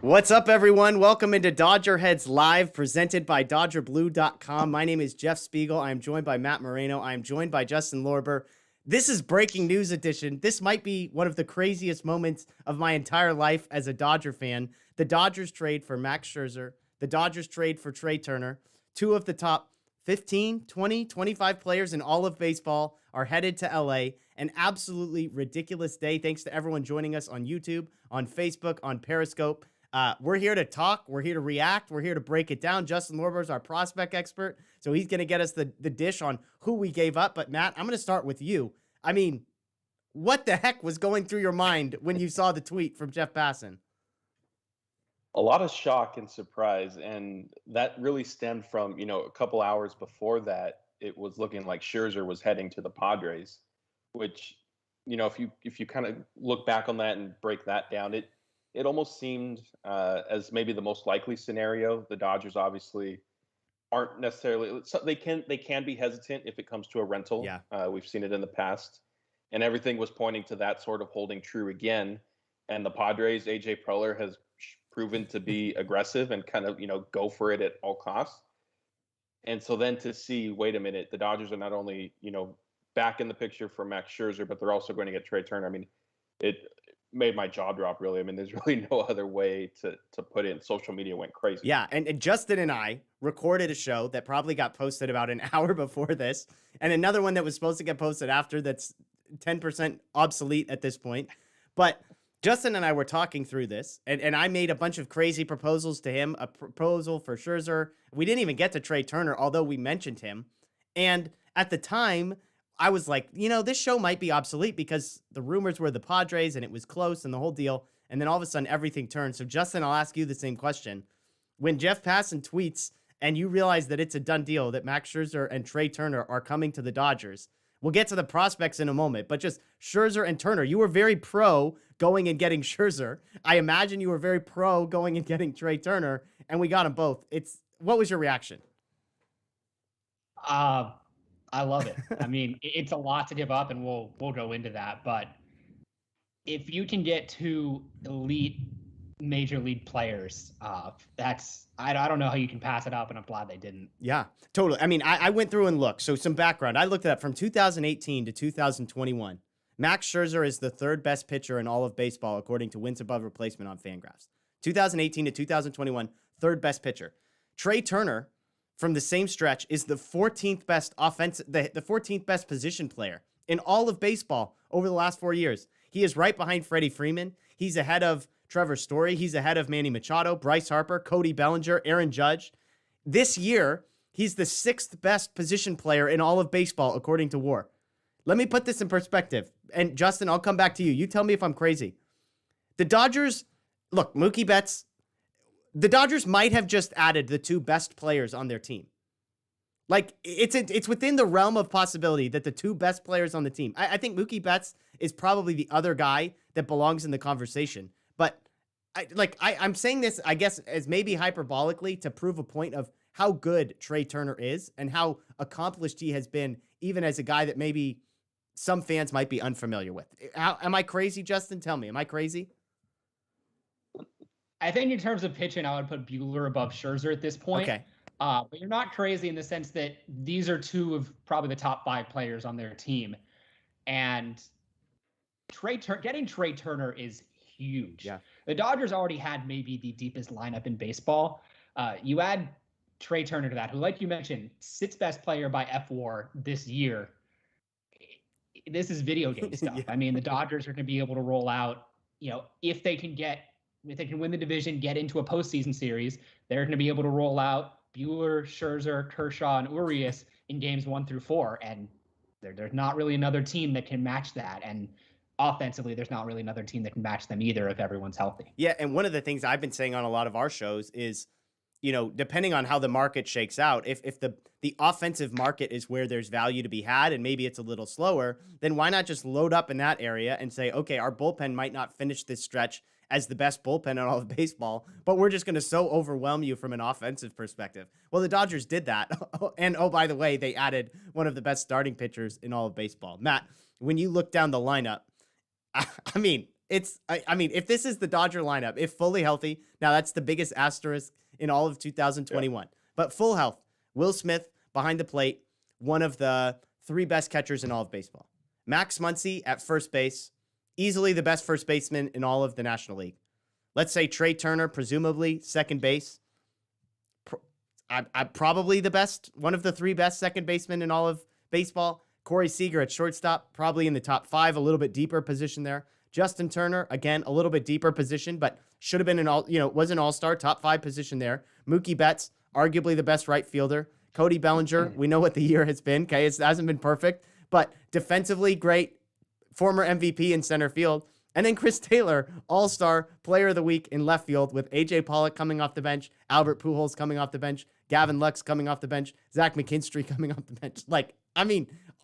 What's up, everyone? Welcome into DodgerHeads Live, presented by DodgerBlue.com. My name is Jeff Spiegel. I am joined by Matt Moreno. I am joined by Justin Lorber. This is breaking news edition. This might be one of the craziest moments of my entire life as a Dodger fan. The Dodgers trade for Max Scherzer. The Dodgers trade for Trea Turner. Two of the top 15, 20, 25 players in all of baseball are headed to LA. An absolutely ridiculous day. Thanks to everyone joining us on YouTube, on Facebook, on Periscope. We're here to talk. We're here to react. We're here to break it down. Justin Lorber is our prospect expert, so he's going to get us the dish on who we gave up. But, Matt, I'm going to start with you. I mean, what the heck was going through your mind when you saw the tweet from Jeff Passan? A lot of shock and surprise, and that really stemmed from, a couple hours before that, it was looking like Scherzer was heading to the Padres, which, if you kind of look back on that and break that down, it almost seemed as maybe the most likely scenario. The Dodgers obviously aren't necessarily, they can be hesitant if it comes to a rental. Yeah. We've seen it in the past, and everything was pointing to that sort of holding true again. And the Padres, AJ Preller has proven to be aggressive and kind of, go for it at all costs. And so then to see, wait a minute, the Dodgers are not only, back in the picture for Max Scherzer, but they're also going to get Trea Turner. I mean, it made my jaw drop, really. I mean, there's really no other way to put it. Social media went crazy. Yeah, and Justin and I recorded a show that probably got posted about an hour before this, and another one that was supposed to get posted after that's 10% obsolete at this point. But Justin and I were talking through this, and I made a bunch of crazy proposals to him, a proposal for Scherzer. We didn't even get to Trea Turner, although we mentioned him. And at the time, I was like, this show might be obsolete because the rumors were the Padres and it was close and the whole deal. And then all of a sudden, everything turned. So, Justin, I'll ask you the same question. When Jeff Passan tweets and you realize that it's a done deal, that Max Scherzer and Trea Turner are coming to the Dodgers, we'll get to the prospects in a moment, but just Scherzer and Turner, you were very pro going and getting Scherzer. I imagine you were very pro going and getting Trea Turner, and we got them both. What was your reaction? I love it. I mean, it's a lot to give up, and we'll go into that. But if you can get two elite major league players, I don't know how you can pass it up, and I'm glad they didn't. Yeah, totally. I mean, I went through and looked. So some background. I looked it up from 2018 to 2021. Max Scherzer is the third best pitcher in all of baseball, according to wins above replacement on Fangraphs. 2018 to 2021, third best pitcher. Trea Turner, from the same stretch, is the 14th best the 14th best position player in all of baseball over the last 4 years. He is right behind Freddie Freeman. He's ahead of Trevor Story. He's ahead of Manny Machado, Bryce Harper, Cody Bellinger, Aaron Judge. This year, he's the sixth best position player in all of baseball, according to WAR. Let me put this in perspective. And Justin, I'll come back to you. You tell me if I'm crazy. The Dodgers, look, Mookie Betts, the Dodgers might have just added the two best players on their team. Like, it's within the realm of possibility that the two best players on the team. I think Mookie Betts is probably the other guy that belongs in the conversation. But I'm saying this, I guess, as maybe hyperbolically to prove a point of how good Trea Turner is and how accomplished he has been, even as a guy that maybe some fans might be unfamiliar with. Am I crazy, Justin? Tell me, am I crazy? I think in terms of pitching, I would put Buehler above Scherzer at this point. Okay. But you're not crazy in the sense that these are two of probably the top five players on their team. And getting Trea Turner is huge. Yeah. The Dodgers already had maybe the deepest lineup in baseball. You add Trea Turner to that, who, like you mentioned, sixth best player by FWAR this year. This is video game stuff. Yeah. I mean, the Dodgers are going to be able to roll out, if they can win the division, get into a postseason series, they're going to be able to roll out Buehler, Scherzer, Kershaw, and Ruiz in games 1 through 4. And there's not really another team that can match that. And offensively, there's not really another team that can match them either if everyone's healthy. Yeah, and one of the things I've been saying on a lot of our shows is, depending on how the market shakes out, if the offensive market is where there's value to be had and maybe it's a little slower, then why not just load up in that area and say, okay, our bullpen might not finish this stretch as the best bullpen in all of baseball, but we're just going to so overwhelm you from an offensive perspective. Well, the Dodgers did that. And, oh, by the way, they added one of the best starting pitchers in all of baseball. Matt, when you look down the lineup, I mean, I mean, if this is the Dodger lineup, if fully healthy, now that's the biggest asterisk in all of 2021. Yeah. But full health, Will Smith behind the plate, one of the 3 best catchers in all of baseball. Max Muncy at first base, easily the best first baseman in all of the National League. Let's say Trea Turner, presumably second base. I'm probably the best, one of the 3 best second basemen in all of baseball. Corey Seager at shortstop, probably in the top 5, a little bit deeper position there. Justin Turner, again, a little bit deeper position, but should have been was an all-star, top 5 position there. Mookie Betts, arguably the best right fielder. Cody Bellinger, we know what the year has been. Okay, it hasn't been perfect, but defensively great, former MVP in center field. And then Chris Taylor, all-star, player of the week in left field with A.J. Pollock coming off the bench, Albert Pujols coming off the bench, Gavin Lux coming off the bench, Zach McKinstry coming off the bench.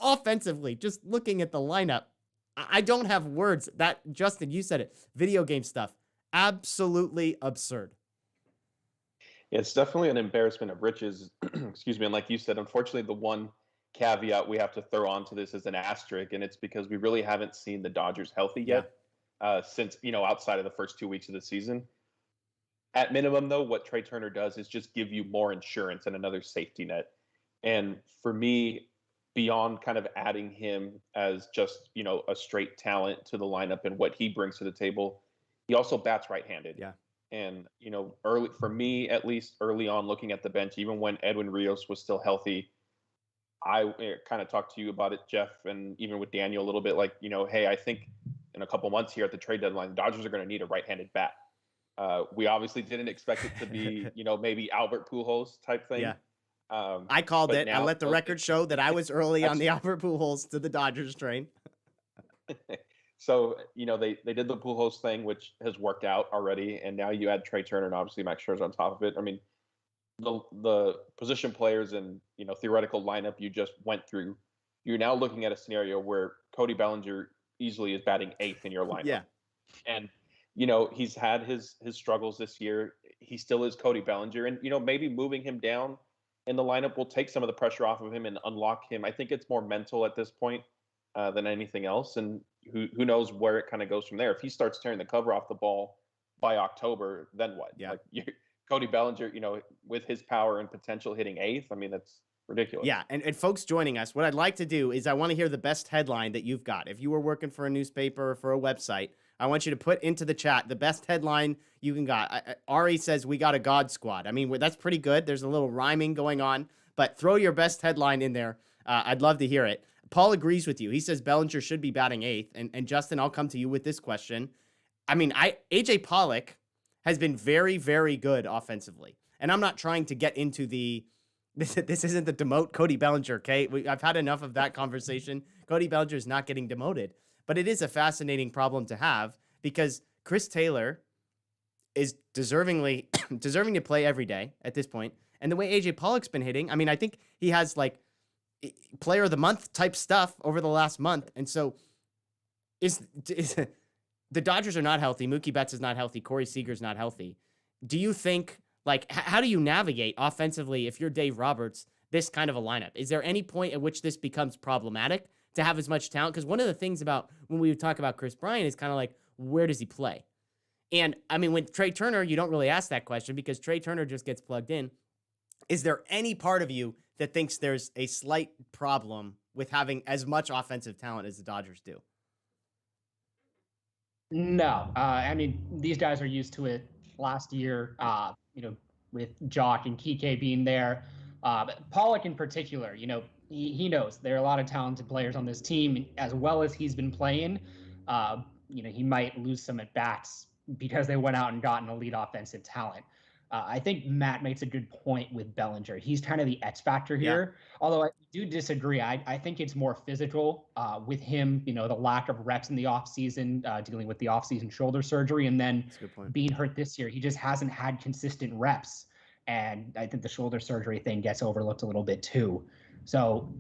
Offensively, just looking at the lineup, I don't have words. That, Justin, you said it, video game stuff, absolutely absurd. It's definitely an embarrassment of riches. Excuse me. And like you said, unfortunately, the one caveat we have to throw onto this is an asterisk, and it's because we really haven't seen the Dodgers healthy yet since, outside of the first 2 weeks of the season. At minimum, though, what Trea Turner does is just give you more insurance and another safety net. And for me, beyond kind of adding him as just, a straight talent to the lineup and what he brings to the table, he also bats right-handed. Yeah. And, early, for me, at least early on looking at the bench, even when Edwin Rios was still healthy, I kind of talked to you about it, Jeff, and even with Daniel a little bit, like, hey, I think in a couple months here at the trade deadline, the Dodgers are going to need a right-handed bat. We obviously didn't expect it to be, maybe Albert Pujols type thing. Yeah. I called it. I let the record show that I was early on the Albert Pujols to the Dodgers train. So, they did the Pujols thing, which has worked out already. And now you add Trea Turner and obviously Max Scherzer on top of it. I mean, the position players and, theoretical lineup you just went through, you're now looking at a scenario where Cody Bellinger easily is batting 8th in your lineup. Yeah. And, he's had his struggles this year. He still is Cody Bellinger. And, maybe moving him down in the lineup will take some of the pressure off of him and unlock him. I think it's more mental at this point than anything else. And who knows where it kind of goes from there. If he starts tearing the cover off the ball by October, then what? Yeah. Cody Bellinger, with his power and potential hitting 8th, I mean, that's ridiculous. Yeah, and folks joining us, what I'd like to do is I want to hear the best headline that you've got. If you were working for a newspaper or for a website, I want you to put into the chat the best headline you can got. Ari says, we got a God squad. I mean, that's pretty good. There's a little rhyming going on, but throw your best headline in there. I'd love to hear it. Paul agrees with you. He says Bellinger should be batting 8th. And Justin, I'll come to you with this question. I mean, A.J. Pollock has been very, very good offensively. And I'm not trying to get into this isn't the demote Cody Bellinger, okay? I've had enough of that conversation. Cody Bellinger is not getting demoted. But it is a fascinating problem to have because Chris Taylor is deserving to play every day at this point. And the way A.J. Pollock's been hitting, I mean, I think he has like player of the month type stuff over the last month. And so is the Dodgers are not healthy. Mookie Betts is not healthy. Corey Seager's not healthy. Do you think, how do you navigate offensively if you're Dave Roberts, this kind of a lineup? Is there any point at which this becomes problematic to have as much talent? Because one of the things about when we talk about Chris Bryant is kind of like, where does he play? And I mean, with Trea Turner, you don't really ask that question because Trea Turner just gets plugged in. Is there any part of you that thinks there's a slight problem with having as much offensive talent as the Dodgers do? No. I mean, these guys are used to it last year, with Jock and Kike being there. But Pollock in particular, he knows there are a lot of talented players on this team. As well as he's been playing, he might lose some at-bats because they went out and got an elite offensive talent. I think Matt makes a good point with Bellinger. He's kind of the X factor here. Yeah. Although I do disagree. I think it's more physical with him, the lack of reps in the offseason, dealing with the offseason shoulder surgery, and then being hurt this year. He just hasn't had consistent reps. And I think the shoulder surgery thing gets overlooked a little bit too. So,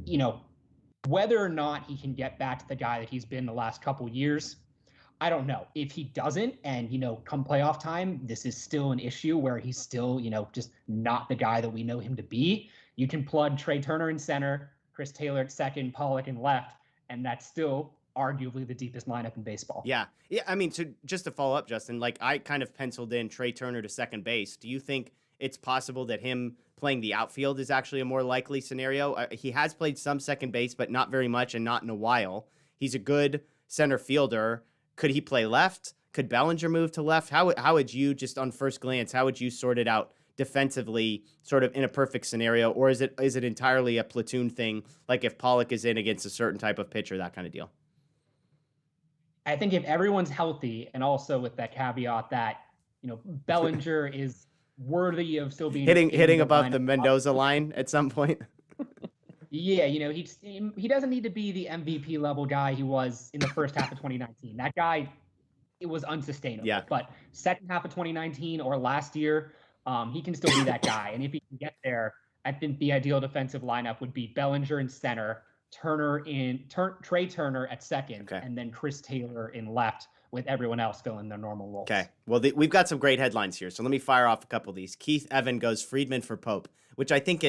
whether or not he can get back to the guy that he's been the last couple years, I don't know. If he doesn't, and, come playoff time, this is still an issue where he's still, just not the guy that we know him to be. You can plug Trea Turner in center, Chris Taylor at second, Pollock in left, and that's still arguably the deepest lineup in baseball. Yeah. Yeah. I mean, so just to follow up, Justin, like I kind of penciled in Trea Turner to second base. Do you think it's possible that him playing the outfield is actually a more likely scenario? He has played some second base, but not very much and not in a while. He's a good center fielder. Could he play left? Could Bellinger move to left? How would you, just on first glance, how would you sort it out defensively, sort of in a perfect scenario? Or is it entirely a platoon thing, like if Pollock is in against a certain type of pitcher, that kind of deal? I think if everyone's healthy, and also with that caveat that, Bellinger is worthy of still being hitting above the Mendoza line at some point. Yeah, he doesn't need to be the MVP level guy he was in the first half of 2019. That guy, it was unsustainable. Yeah. But second half of 2019 or last year, he can still be that guy. And if he can get there, I think the ideal defensive lineup would be Bellinger in center, Trea Turner at second, and then Chris Taylor in left, with everyone else filling their normal roles. Okay. Well, we've got some great headlines here, so let me fire off a couple of these. Keith Evan goes Friedman for Pope, which I think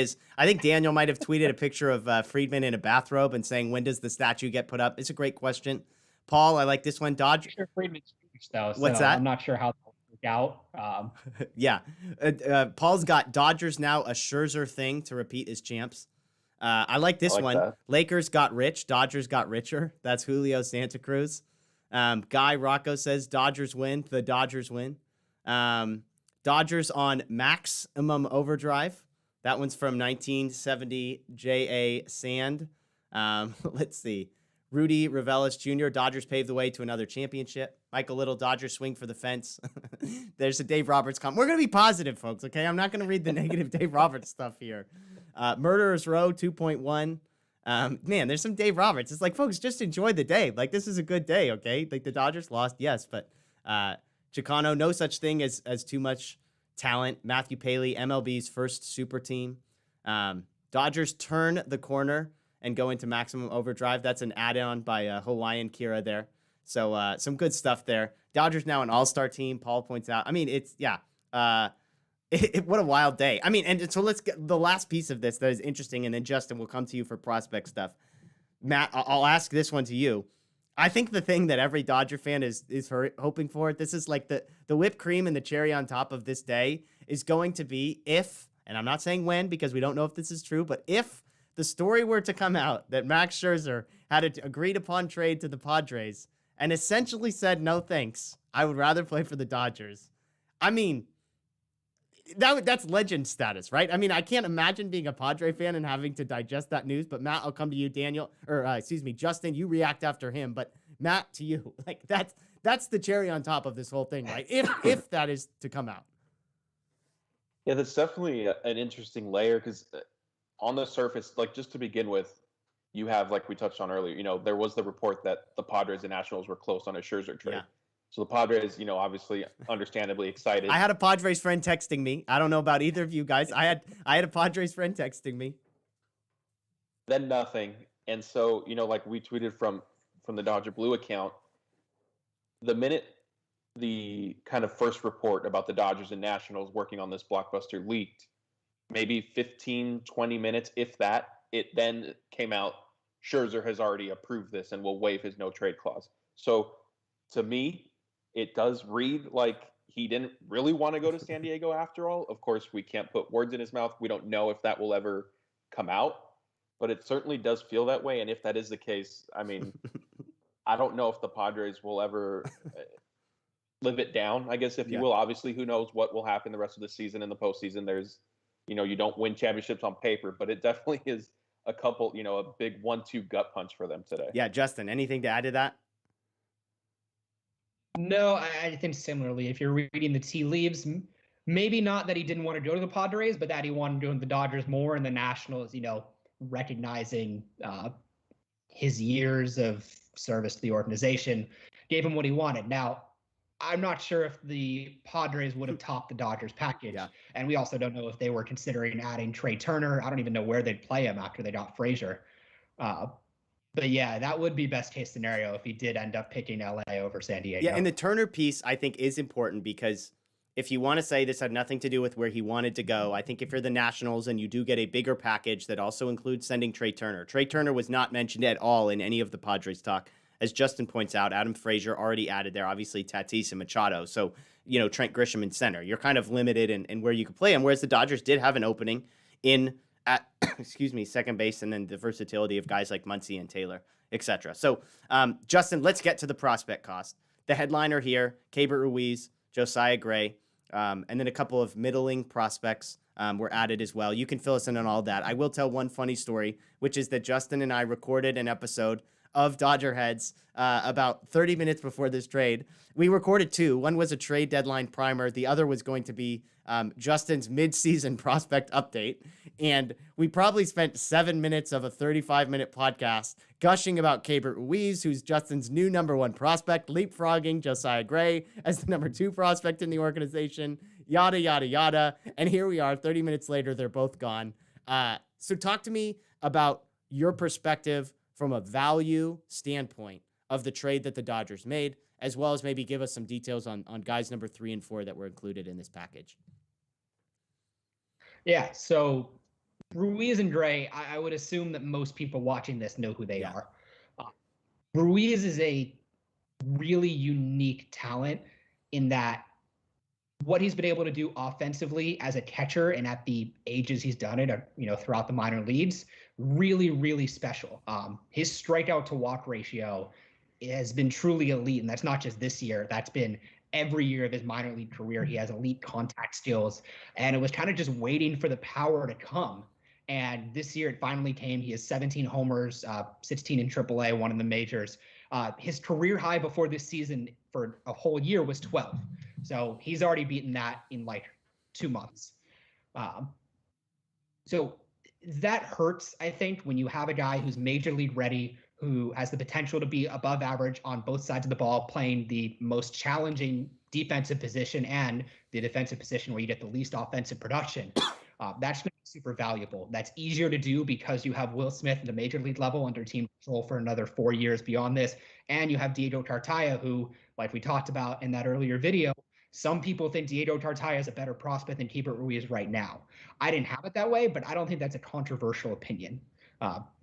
Daniel might have tweeted a picture of Friedman in a bathrobe and saying, when does the statue get put up? It's a great question. Paul, I like this one. Sure, Friedman's huge, though. What's that? I'm not sure how that'll work out. Yeah. Paul's got Dodgers now a Scherzer thing to repeat as champs. I like this one. That. Lakers got rich. Dodgers got richer. That's Julio Santa Cruz. Guy Rocco says Dodgers win. The Dodgers win. Dodgers on maximum overdrive. That one's from 1970 J.A. Sand. Let's see. Rudy Ravelis Jr. Dodgers paved the way to another championship. Michael Little, Dodgers swing for the fence. There's a Dave Roberts comment. We're going to be positive, folks, okay? I'm not going to read the negative Dave Roberts stuff here. Murderers Row 2.1. Man, there's some Dave Roberts. It's like, folks, just enjoy the day. Like, this is a good day, okay? Like, the Dodgers lost, yes, but Chicano, no such thing as too much talent. Matthew Paley, MLB's first super team. Dodgers turn the corner and go into maximum overdrive. That's an add-on by Hawaiian Kira there. So some good stuff there. Dodgers now an all-star team, Paul points out. I mean, it's, yeah. What a wild day. I mean, and so let's get the last piece of this that is interesting, and then Justin will come to you for prospect stuff. Matt, I'll ask this one to you. I think the thing that every Dodger fan is hoping for, this is like the whipped cream and the cherry on top of this day, is going to be if, and I'm not saying when because we don't know if this is true, but if the story were to come out that Max Scherzer had an agreed upon trade to the Padres and essentially said, no thanks, I would rather play for the Dodgers. I mean, that's legend status, right? I mean, I can't imagine being a Padre fan and having to digest that news, but Matt, I'll come to you, Justin, you react after him, but Matt, to you. Like, that's the cherry on top of this whole thing, right? If that is to come out. Yeah, that's definitely an interesting layer because on the surface, like just to begin with, you have, like we touched on earlier, there was the report that the Padres and Nationals were close on a Scherzer trade. Yeah. So the Padres, obviously, understandably excited. I had a Padres friend texting me. I don't know about either of you guys. I had a Padres friend texting me. Then nothing. And so, like we tweeted from the Dodger Blue account, the minute the kind of first report about the Dodgers and Nationals working on this blockbuster leaked, maybe 15, 20 minutes, if that, it then came out, Scherzer has already approved this and will waive his no trade clause. So to me, it does read like he didn't really want to go to San Diego after all. Of course, we can't put words in his mouth. We don't know if that will ever come out, but it certainly does feel that way. And if that is the case, I mean, I don't know if the Padres will ever live it down, I guess, if you will. Obviously, who knows what will happen the rest of the season and the postseason. There's, you don't win championships on paper, but it definitely is a couple, a big 1-2 gut punch for them today. Yeah, Justin, anything to add to that? No, I think similarly. If you're reading the tea leaves, maybe not that he didn't want to go to the Padres, but that he wanted to go to the Dodgers more, and the Nationals, recognizing his years of service to the organization, gave him what he wanted. Now, I'm not sure if the Padres would have topped the Dodgers package, and we also don't know if they were considering adding Trea Turner. I don't even know where they'd play him after they got Frazier. But yeah, that would be best case scenario if he did end up picking LA over San Diego. Yeah, and the Turner piece I think is important because if you want to say this had nothing to do with where he wanted to go, I think if you're the Nationals and you do get a bigger package that also includes sending Trea Turner. Trea Turner was not mentioned at all in any of the Padres talk as Justin points out, Adam Frazier already added there, obviously Tatis and Machado. So, Trent Grisham in center. You're kind of limited in where you can play him, whereas the Dodgers did have an opening at second base, and then the versatility of guys like Muncy and Taylor, etc. So, Justin, let's get to the prospect cost. The headliner here, Keibert Ruiz, Josiah Gray, and then a couple of middling prospects were added as well. You can fill us in on all that. I will tell one funny story, which is that Justin and I recorded an episode of Dodger Heads about 30 minutes before this trade. We recorded two. One was a trade deadline primer. The other was going to be Justin's mid-season prospect update. And we probably spent 7 minutes of a 35-minute podcast gushing about Keibert Ruiz, who's Justin's new number one prospect, leapfrogging Josiah Gray as the number two prospect in the organization, yada, yada, yada. And here we are, 30 minutes later, they're both gone. So talk to me about your perspective from a value standpoint of the trade that the Dodgers made, as well as maybe give us some details on guys number 3 and 4 that were included in this package. Yeah, so Ruiz and Gray, I would assume that most people watching this know who they are. Ruiz is a really unique talent in that what he's been able to do offensively as a catcher and at the ages he's done it, throughout the minor leagues, really, really special. His strikeout to walk ratio has been truly elite, and that's not just this year. That's been every year of his minor league career. He has elite contact skills, and it was kind of just waiting for the power to come. And this year it finally came. He has 17 homers, 16 in AAA, one in the majors. His career high before this season for a whole year was 12. So he's already beaten that in like 2 months. So that hurts, I think, when you have a guy who's major league ready, who has the potential to be above average on both sides of the ball, playing the most challenging defensive position and the defensive position where you get the least offensive production. That's going to be super valuable. That's easier to do because you have Will Smith at the major league level under team control for another 4 years beyond this. And you have Diego Tartaya, who, like we talked about in that earlier video, some people think Diego Tartaya is a better prospect than Keibert Ruiz right now. I didn't have it that way, but I don't think that's a controversial opinion.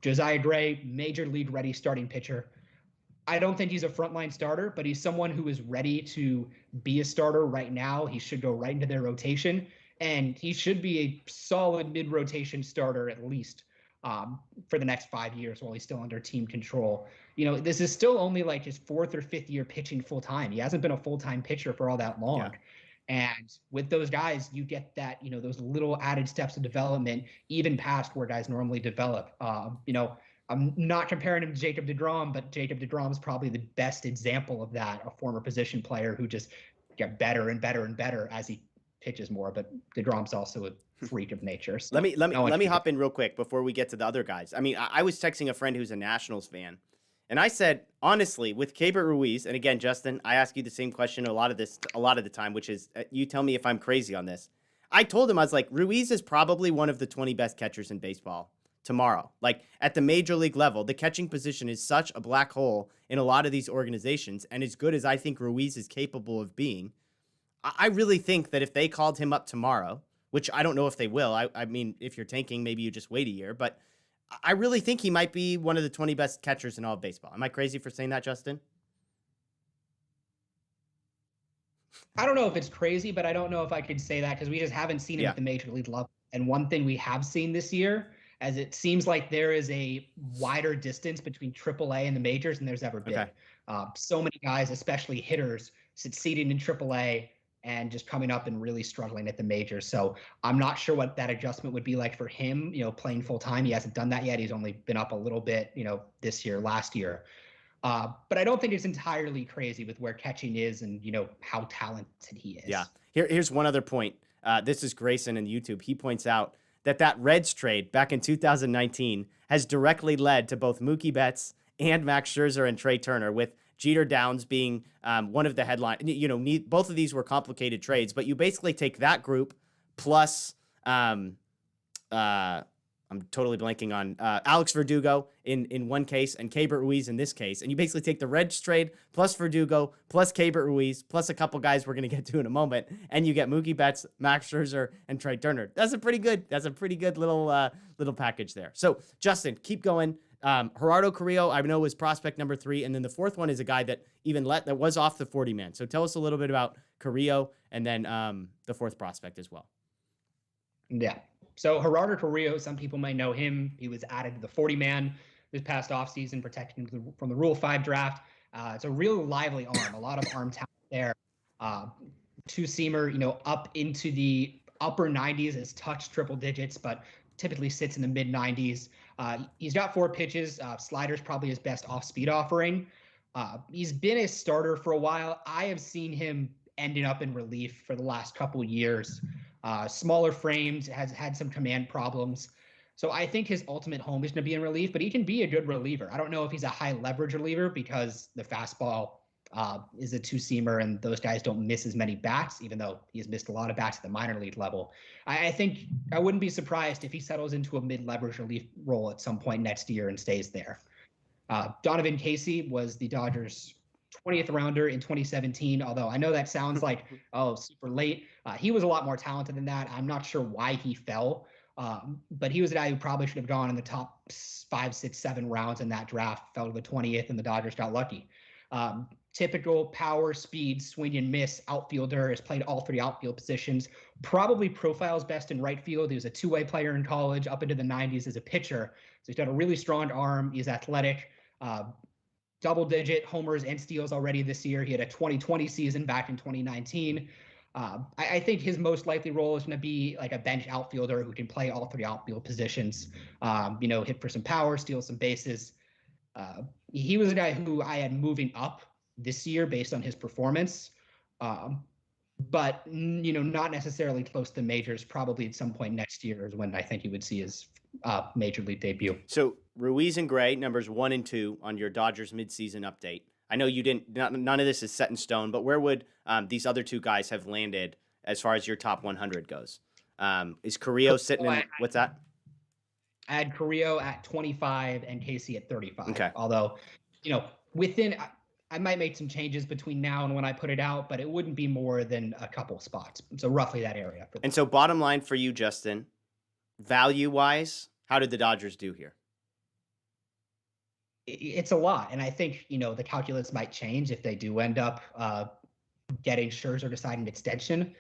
Josiah Gray, major league ready starting pitcher. I don't think he's a frontline starter, but he's someone who is ready to be a starter right now. He should go right into their rotation, and he should be a solid mid-rotation starter at least for the next 5 years while he's still under team control. This is still only like his 4th or 5th year pitching full-time. He hasn't been a full-time pitcher for all that long. Yeah. And with those guys, you get that, those little added steps of development, even past where guys normally develop. I'm not comparing him to Jacob deGrom, but Jacob deGrom is probably the best example of that, a former position player who just get better and better and better as he pitches more. But deGrom's also a freak of nature. So let me hop in real quick before we get to the other guys. I mean, I was texting a friend who's a Nationals fan, and I said, honestly, with Keibert Ruiz, and again, Justin, I ask you the same question a lot of the time, which is, you tell me if I'm crazy on this. I told him, I was like, Ruiz is probably one of the 20 best catchers in baseball tomorrow. Like, at the major league level, the catching position is such a black hole in a lot of these organizations, and as good as I think Ruiz is capable of being, I really think that if they called him up tomorrow, which I don't know if they will, I mean, if you're tanking, maybe you just wait a year, but I really think he might be one of the 20 best catchers in all of baseball. Am I crazy for saying that, Justin? I don't know if it's crazy, but I don't know if I could say that because we just haven't seen him at the major league level. And one thing we have seen this year, as it seems like there is a wider distance between AAA and the majors than there's ever been. Okay. So many guys, especially hitters, succeeding in AAA and just coming up and really struggling at the majors. So I'm not sure what that adjustment would be like for him, playing full time. He hasn't done that yet. He's only been up a little bit, this year, last year. But I don't think it's entirely crazy with where catching is and, how talented he is. Yeah. Here's one other point. This is Grayson in YouTube. He points out that Reds trade back in 2019 has directly led to both Mookie Betts and Max Scherzer and Trea Turner, with Jeter Downs being one of the headline. Both of these were complicated trades, but you basically take that group plus I'm totally blanking on Alex Verdugo in one case and Keibert Ruiz in this case, and you basically take the Reds trade plus Verdugo plus Keibert Ruiz plus a couple guys we're going to get to in a moment, and you get Mookie Betts, Max Scherzer, and Trea Turner. That's a pretty good little package there. So Justin, keep going. Gerardo Carrillo, I know, was prospect number 3. And then the fourth one is a guy that that was off the 40-man. So tell us a little bit about Carrillo and then the fourth prospect as well. Yeah. So Gerardo Carrillo, some people may know him. He was added to the 40-man this past offseason, protecting from the Rule 5 draft. It's a real lively arm, a lot of arm talent there. Two-seamer, up into the upper 90s, has touched triple digits, but typically sits in the mid 90s. He's got 4 pitches. Slider's probably his best off-speed offering. He's been a starter for a while. I have seen him ending up in relief for the last couple years. Smaller frames, has had some command problems. So I think his ultimate home is going to be in relief, but he can be a good reliever. I don't know if he's a high leverage reliever because the fastball is a two-seamer and those guys don't miss as many bats, even though he's missed a lot of bats at the minor league level. I think I wouldn't be surprised if he settles into a mid-leverage relief role at some point next year and stays there. Donovan Casey was the Dodgers' 20th rounder in 2017, although I know that sounds like, super late. He was a lot more talented than that. I'm not sure why he fell, but he was a guy who probably should have gone in the top 5, 6, 7 rounds in that draft, fell to the 20th, and the Dodgers got lucky. Typical power, speed, swing and miss outfielder, has played all 3 outfield positions, probably profiles best in right field. He was a two-way player in college, up into the 90s as a pitcher. So he's got a really strong arm. He's athletic. Double-digit homers and steals already this year. He had a 2020 season back in 2019. I think his most likely role is going to be like a bench outfielder who can play all 3 outfield positions, hit for some power, steal some bases. He was a guy who I had moving up this year based on his performance, but not necessarily close to majors. Probably at some point next year is when I think he would see his major league debut. So Ruiz and Gray, numbers 1 and 2 on your Dodgers midseason update. I know you didn't. None of this is set in stone, but where would these other 2 guys have landed as far as your top 100 goes? Is Carrillo sitting in? What's that? I had Carrillo at 25 and Casey at 35. Okay. Although, within, I might make some changes between now and when I put it out, but it wouldn't be more than a couple spots. So roughly that area. And so bottom line for you, Justin, value-wise, how did the Dodgers do here? It's a lot. And I think, the calculus might change if they do end up getting Scherzer to sign an extension.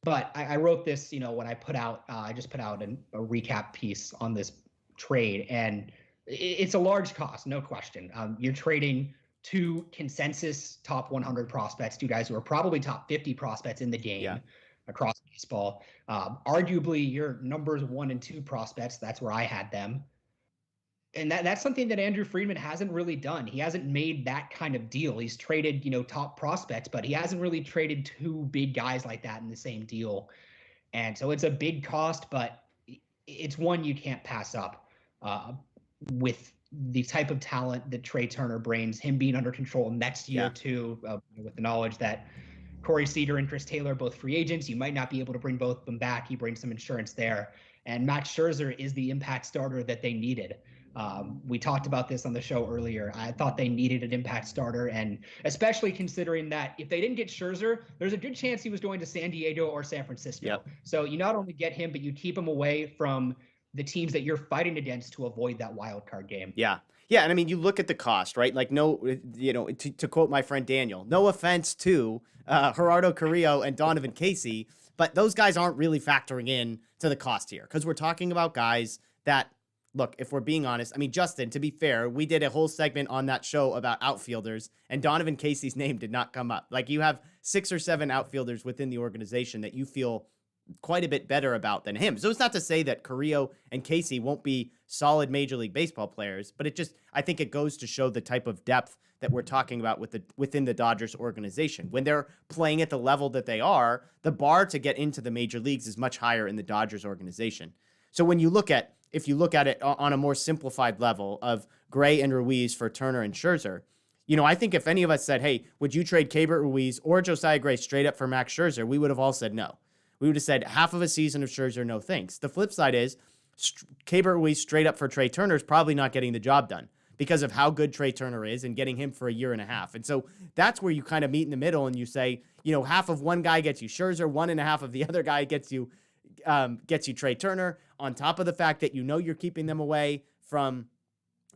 But I wrote this, when I put out, I just put out a recap piece on this trade, and it's a large cost, no question. You're trading 2 consensus top 100 prospects, 2 guys who are probably top 50 prospects in the game across baseball. Arguably your numbers 1 and 2 prospects, that's where I had them. And that's something that Andrew Friedman hasn't really done. He hasn't made that kind of deal. He's traded, top prospects, but he hasn't really traded 2 big guys like that in the same deal. And so it's a big cost, but it's one you can't pass up with the type of talent that Trea Turner brings, him being under control next year too, with the knowledge that Corey Seager and Chris Taylor are both free agents. You might not be able to bring both of them back. He brings some insurance there. And Max Scherzer is the impact starter that they needed. We talked about this on the show earlier. I thought they needed an impact starter, and especially considering that if they didn't get Scherzer, there's a good chance he was going to San Diego or San Francisco. Yep. So you not only get him, but you keep him away from the teams that you're fighting against to avoid that wild card game. Yeah. Yeah. And I mean, you look at the cost, right? Like, to quote my friend Daniel, no offense to Gerardo Carrillo and Donovan Casey, but those guys aren't really factoring in to the cost here because we're talking about guys that, look, if we're being honest, I mean, Justin, to be fair, we did a whole segment on that show about outfielders, and Donovan Casey's name did not come up. Like, you have 6 or 7 outfielders within the organization that you feel quite a bit better about than him. So it's not to say that Carrillo and Casey won't be solid Major League Baseball players, but I think it goes to show the type of depth that we're talking about within the Dodgers organization. When they're playing at the level that they are, the bar to get into the major leagues is much higher in the Dodgers organization. So when you look at, if you look at it on a more simplified level of Gray and Ruiz for Turner and Scherzer, I think if any of us said, hey, would you trade Keibert, Ruiz, or Josiah Gray straight up for Max Scherzer, we would have all said no. We would have said half of a season of Scherzer, no thanks. The flip side is Keibert, Ruiz straight up for Trea Turner is probably not getting the job done because of how good Trea Turner is and getting him for a year and a half. And so that's where you kind of meet in the middle and you say, half of one guy gets you Scherzer, 1.5 of the other guy gets you Trea Turner, on top of the fact that you're keeping them away from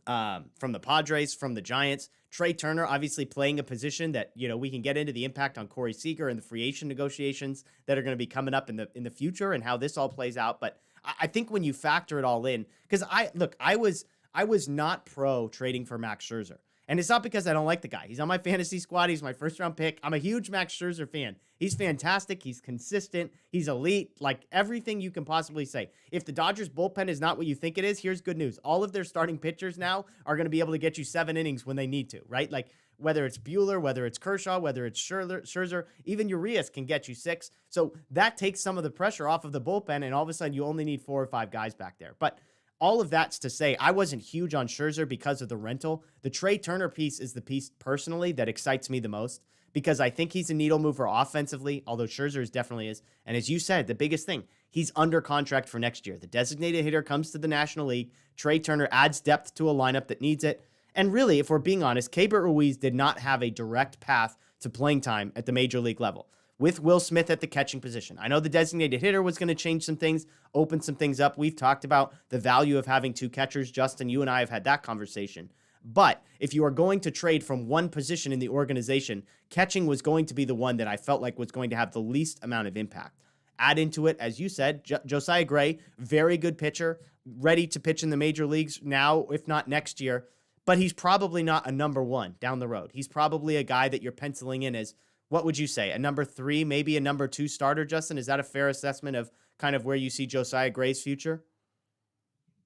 from the Padres, from the Giants. Trea Turner obviously playing a position that, we can get into the impact on Corey Seager and the free agent negotiations that are going to be coming up in the future and how this all plays out. But I think when you factor it all in, because I was not pro trading for Max Scherzer. And it's not because I don't like the guy. He's on my fantasy squad. He's my first-round pick. I'm a huge Max Scherzer fan. He's fantastic. He's consistent. He's elite. Like, everything you can possibly say. If the Dodgers bullpen is not what you think it is, here's good news. All of their starting pitchers now are going to be able to get you 7 innings when they need to, right? Like, whether it's Buehler, whether it's Kershaw, whether it's Scherzer, even Ruiz can get you 6. So that takes some of the pressure off of the bullpen, and all of a sudden you only need 4 or 5 guys back there. But all of that's to say, I wasn't huge on Scherzer because of the rental. The Trea Turner piece is the piece personally that excites me the most because I think he's a needle mover offensively, although Scherzer definitely is. And as you said, the biggest thing, he's under contract for next year. The designated hitter comes to the National League. Trea Turner adds depth to a lineup that needs it. And really, if we're being honest, Keibert Ruiz did not have a direct path to playing time at the major league level. With Will Smith at the catching position. I know the designated hitter was going to change some things, open some things up. We've talked about the value of having 2 catchers. Justin, you and I have had that conversation. But if you are going to trade from one position in the organization, catching was going to be the one that I felt like was going to have the least amount of impact. Add into it, as you said, Josiah Gray, very good pitcher, ready to pitch in the major leagues now, if not next year. But he's probably not a number 1 down the road. He's probably a guy that you're penciling in as, what would you say, a number 3, maybe a number 2 starter, Justin? Is that a fair assessment of kind of where you see Josiah Gray's future?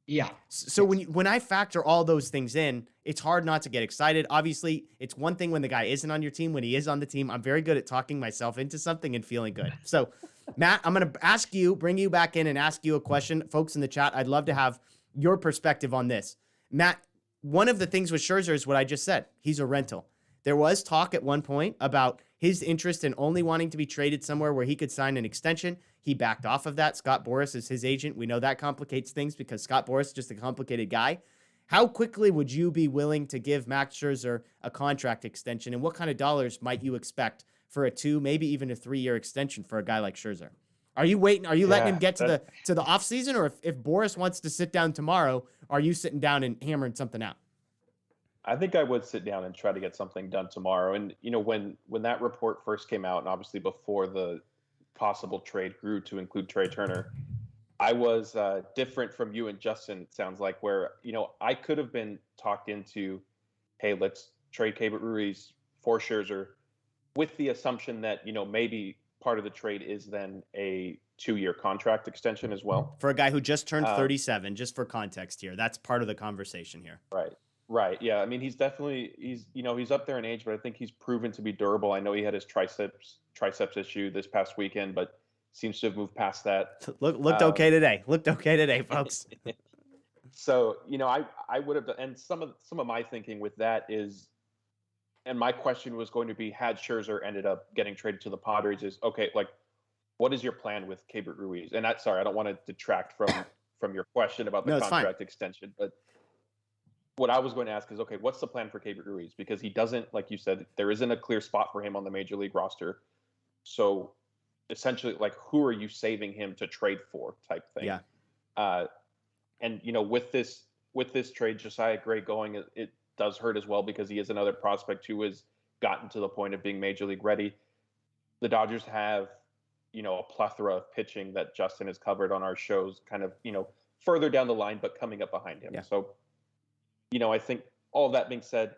Yeah. So when I factor all those things in, it's hard not to get excited. Obviously, it's one thing when the guy isn't on your team. When he is on the team, I'm very good at talking myself into something and feeling good. So, Matt, I'm going to bring you back in and ask you a question. Folks in the chat, I'd love to have your perspective on this. Matt, one of the things with Scherzer is what I just said. He's a rental. There was talk at one point about his interest in only wanting to be traded somewhere where he could sign an extension. He backed off of that. Scott Boras is his agent. We know that complicates things because Scott Boras is just a complicated guy. How quickly would you be willing to give Max Scherzer a contract extension, and what kind of dollars might you expect for a 2, maybe even a 3-year extension for a guy like Scherzer? Are you waiting? Are you letting him get to the offseason, or if Boras wants to sit down tomorrow, are you sitting down and hammering something out? I think I would sit down and try to get something done tomorrow. And, when that report first came out, and obviously before the possible trade grew to include Trea Turner, I was different from you and Justin, it sounds like, where, I could have been talked into, hey, let's trade Keibert Ruiz for Scherzer with the assumption that, maybe part of the trade is then a 2-year contract extension as well. For a guy who just turned 37, just for context here, that's part of the conversation here. Right. Yeah. I mean, he's up there in age, but I think he's proven to be durable. I know he had his triceps issue this past weekend, but seems to have moved past that. Looked okay today. Looked okay today, folks. So, I would have done, and some of my thinking with that is, and my question was going to be, had Scherzer ended up getting traded to the Padres, is okay, like, what is your plan with Keibert Ruiz? And I don't want to detract from your question about the contract extension, but what I was going to ask is, okay, what's the plan for Keibert Ruiz? Because he doesn't, like you said, there isn't a clear spot for him on the major league roster. So essentially, like, who are you saving him to trade for type thing? Yeah. And, with this trade, Josiah Gray going, it does hurt as well because he is another prospect who has gotten to the point of being major league ready. The Dodgers have, a plethora of pitching that Justin has covered on our shows kind of, further down the line, but coming up behind him. Yeah. So, I think all of that being said,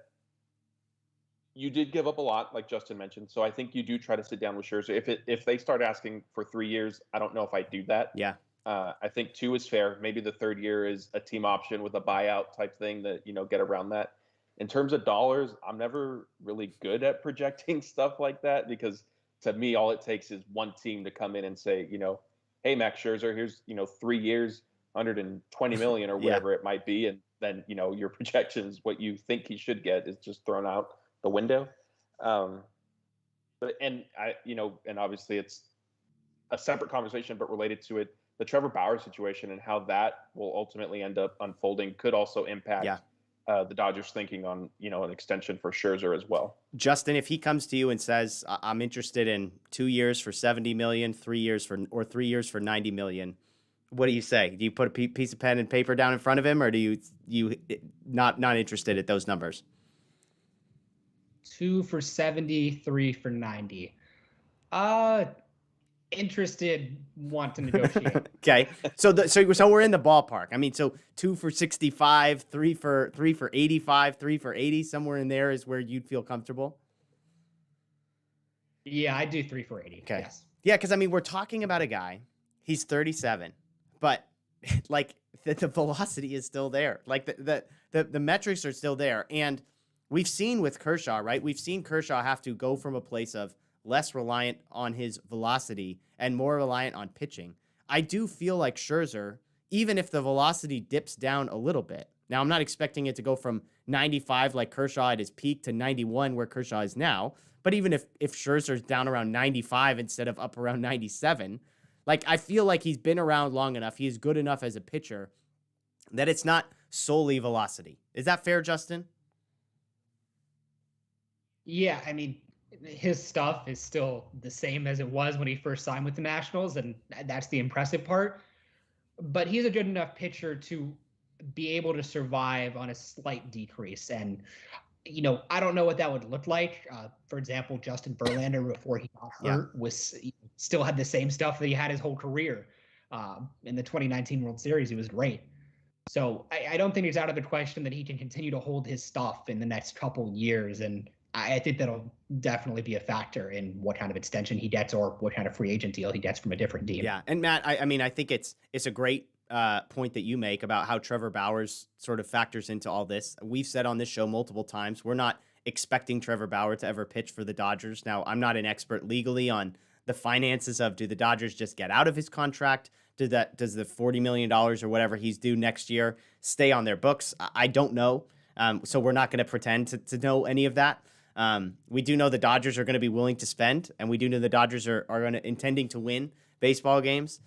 you did give up a lot, like Justin mentioned. So I think you do try to sit down with Scherzer. If they start asking for 3 years, I don't know if I do that. Yeah. I think 2 is fair. Maybe the 3rd year is a team option with a buyout type thing that, get around that. In terms of dollars, I'm never really good at projecting stuff like that because to me, all it takes is one team to come in and say, hey, Max Scherzer, here's, 3 years, $120 million or whatever it might be. And then, your projections, what you think he should get is just thrown out the window. And obviously it's a separate conversation, but related to it, the Trevor Bauer situation and how that will ultimately end up unfolding could also impact the Dodgers thinking on, an extension for Scherzer as well. Justin, if he comes to you and says, I'm interested in 2 years for $70 million, 3 years for $90 million, What do you say? Do you put a piece of pen and paper down in front of him, or do you not interested at those numbers? 2 for 70, 3 for 90. Interested, want to negotiate. Okay, so we're in the ballpark. I mean, so 2 for 65, 3 for 85, 3 for 80, somewhere in there is where you'd feel comfortable. Yeah, I do 3 for 80. Okay. Yes. Yeah, because I mean, we're talking about a guy. He's 37, but like the velocity is still there. Like the metrics are still there, and we've seen with Kershaw, right? We've seen Kershaw have to go from a place of less reliant on his velocity and more reliant on pitching. I do feel like Scherzer, even if the velocity dips down a little bit. Now, I'm not expecting it to go from 95 like Kershaw at his peak to 91 where Kershaw is now. But even if Scherzer's down around 95 instead of up around 97, like I feel like he's been around long enough. He's good enough as a pitcher that it's not solely velocity. Is that fair, Justin? Yeah, I mean, his stuff is still the same as it was when he first signed with the Nationals, and that's the impressive part. But he's a good enough pitcher to be able to survive on a slight decrease. And, I don't know what that would look like. For example, Justin Verlander, before he got hurt, still had the same stuff that he had his whole career. In the 2019 World Series, he was great. So I don't think it's out of the question that he can continue to hold his stuff in the next couple years. And I think that'll definitely be a factor in what kind of extension he gets or what kind of free agent deal he gets from a different team. Yeah, and Matt, I mean, I think it's a great point that you make about how Trevor Bauer sort of factors into all this. We've said on this show multiple times, we're not expecting Trevor Bauer to ever pitch for the Dodgers. Now, I'm not an expert legally on the finances of do the Dodgers just get out of his contract? Does the $40 million or whatever he's due next year stay on their books? I don't know. So we're not going to pretend to know any of that. We do know the Dodgers are going to be willing to spend, and we do know the Dodgers are intending to win baseball games.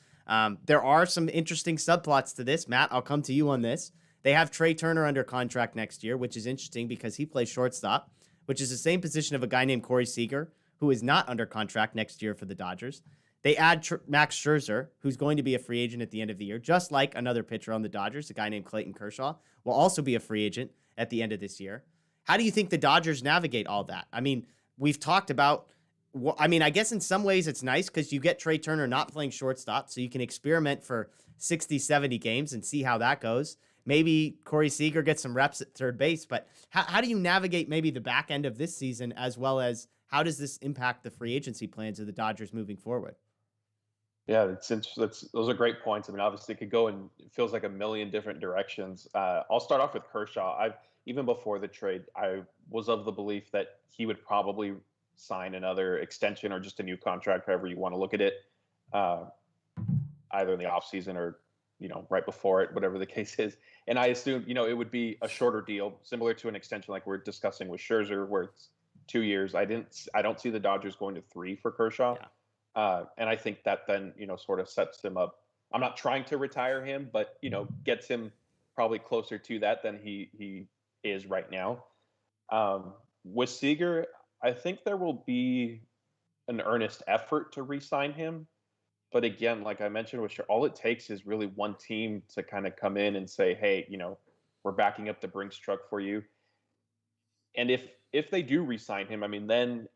There are some interesting subplots to this. Matt, I'll come to you on this. They have Trea Turner under contract next year, which is interesting because he plays shortstop, which is the same position of a guy named Corey Seager, who is not under contract next year for the Dodgers. They add Max Scherzer, who's going to be a free agent at the end of the year, just like another pitcher on the Dodgers, a guy named Clayton Kershaw, will also be a free agent at the end of this year. How do you think the Dodgers navigate all that? I mean, we've talked about, I guess in some ways it's nice because you get Trea Turner not playing shortstop, so you can experiment for 60, 70 games and see how that goes. Maybe Corey Seager gets some reps at third base, but how do you navigate maybe the back end of this season as well as how does this impact the free agency plans of the Dodgers moving forward? Yeah, those are great points. I mean, obviously, it could go in, it feels like a million different directions. I'll start off with Kershaw. Even before the trade, I was of the belief that he would probably sign another extension or just a new contract, however you want to look at it, either in the offseason or, right before it, whatever the case is. And I assumed, it would be a shorter deal, similar to an extension like we're discussing with Scherzer, where it's 2 years. I don't see the Dodgers going to 3 for Kershaw. Yeah. And I think that then, sort of sets him up. I'm not trying to retire him, but, gets him probably closer to that than he is right now. With Seager, I think there will be an earnest effort to re-sign him. But again, like I mentioned, all it takes is really one team to kind of come in and say, hey, we're backing up the Brinks truck for you. And if they do re-sign him, I mean, then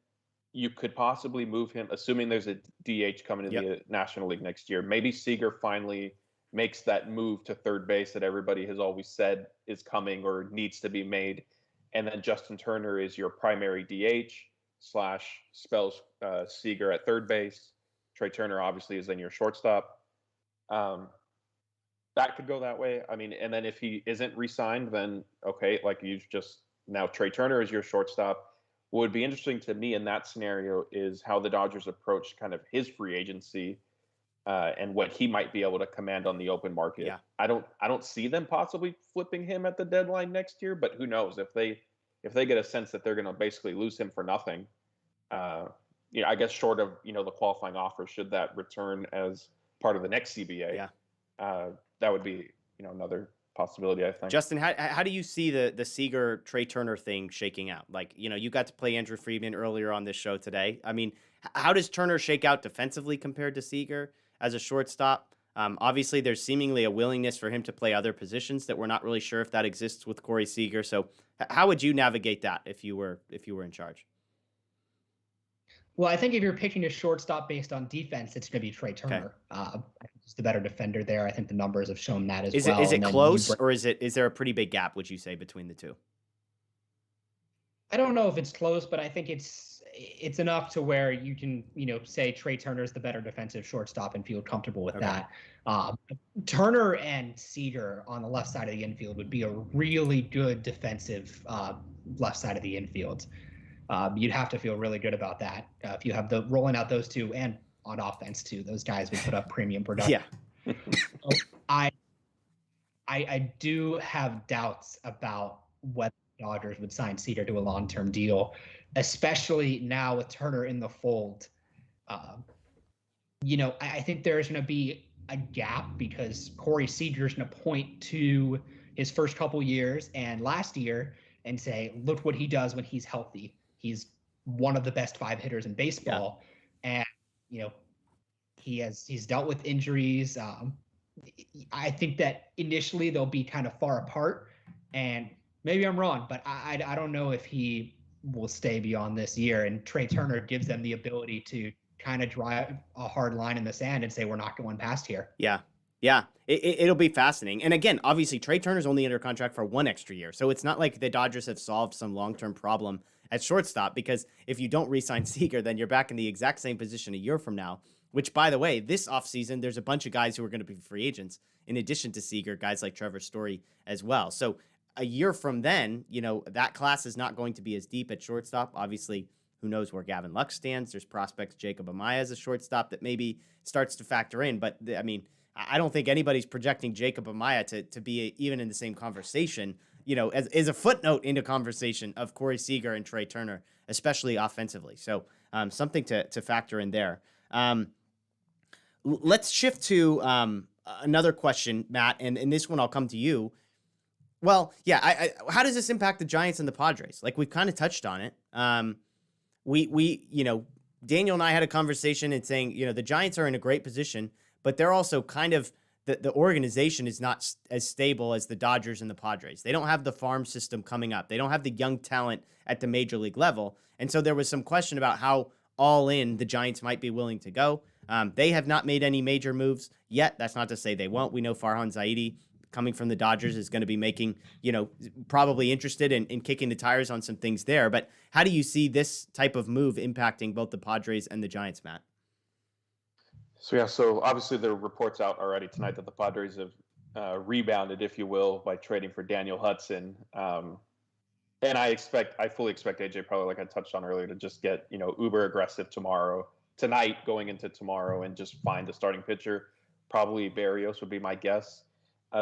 you could possibly move him, assuming there's a DH coming to the National League next year. Maybe Seager finally makes that move to third base that everybody has always said is coming or needs to be made. And then Justin Turner is your primary DH / spells Seager at third base. Trea Turner obviously is then your shortstop. That could go that way. I mean, and then if he isn't re-signed, then okay, like you just now Trea Turner is your shortstop. What would be interesting to me in that scenario is how the Dodgers approach kind of his free agency and what he might be able to command on the open market. Yeah. I don't see them possibly flipping him at the deadline next year, but who knows if they get a sense that they're going to basically lose him for nothing. I guess short of the qualifying offer, should that return as part of the next CBA, that would be another possibility, I think. Justin, how do you see the Seager Trea Turner thing shaking out? Like, you got to play Andrew Friedman earlier on this show today. I mean, how does Turner shake out defensively compared to Seager as a shortstop? Obviously, there's seemingly a willingness for him to play other positions that we're not really sure if that exists with Corey Seager. So, how would you navigate that if you were in charge? Well, I think if you're picking a shortstop based on defense, it's going to be Trea Turner. I think he's the better defender there. I think the numbers have shown that as well. Is it close, or is there a pretty big gap, would you say, between the two? I don't know if it's close, but I think it's enough to where you can, say Trea Turner is the better defensive shortstop and feel comfortable with that. Turner and Seager on the left side of the infield would be a really good defensive left side of the infield. You'd have to feel really good about that if you have the rolling out those two, and on offense too. Those guys would put up premium production. Yeah. I do have doubts about whether the Dodgers would sign Seager to a long-term deal, especially now with Turner in the fold. I think there's going to be a gap because Corey Seager's going to point to his first couple years and last year and say, look what he does when he's healthy. He's one of the best 5 hitters in baseball. Yeah. And, he's dealt with injuries. I think that initially they'll be kind of far apart, and maybe I'm wrong, but I don't know if he will stay beyond this year. And Trea Turner gives them the ability to kind of drive a hard line in the sand and say, we're not going past here. Yeah. Yeah, it'll be fascinating. And again, obviously, Trea Turner's only under contract for 1 extra year. So it's not like the Dodgers have solved some long-term problem at shortstop, because if you don't re-sign Seager, then you're back in the exact same position a year from now, which, by the way, this offseason, there's a bunch of guys who are going to be free agents, in addition to Seager, guys like Trevor Story as well. So a year from then, that class is not going to be as deep at shortstop. Obviously, who knows where Gavin Lux stands. There's prospects Jacob Amaya as a shortstop that maybe starts to factor in. But, I don't think anybody's projecting Jacob Amaya to be even in the same conversation, as a footnote into conversation of Corey Seager and Trea Turner, especially offensively. So something to factor in there. Let's shift to another question, Matt, and this one I'll come to you. Well, yeah, how does this impact the Giants and the Padres? Like, we've kind of touched on it. Daniel and I had a conversation and saying, the Giants are in a great position, but they're also kind of, the organization is not as stable as the Dodgers and the Padres. They don't have the farm system coming up. They don't have the young talent at the major league level. And so there was some question about how all in the Giants might be willing to go. They have not made any major moves yet. That's not to say they won't. We know Farhan Zaidi, coming from the Dodgers, is going to be making, probably interested in kicking the tires on some things there. But how do you see this type of move impacting both the Padres and the Giants, Matt? So obviously there are reports out already tonight that the Padres have rebounded, if you will, by trading for Daniel Hudson. And I fully expect AJ Preller, like I touched on earlier, to just get, uber aggressive tonight going into tomorrow, and just find a starting pitcher. Probably Berrios would be my guess.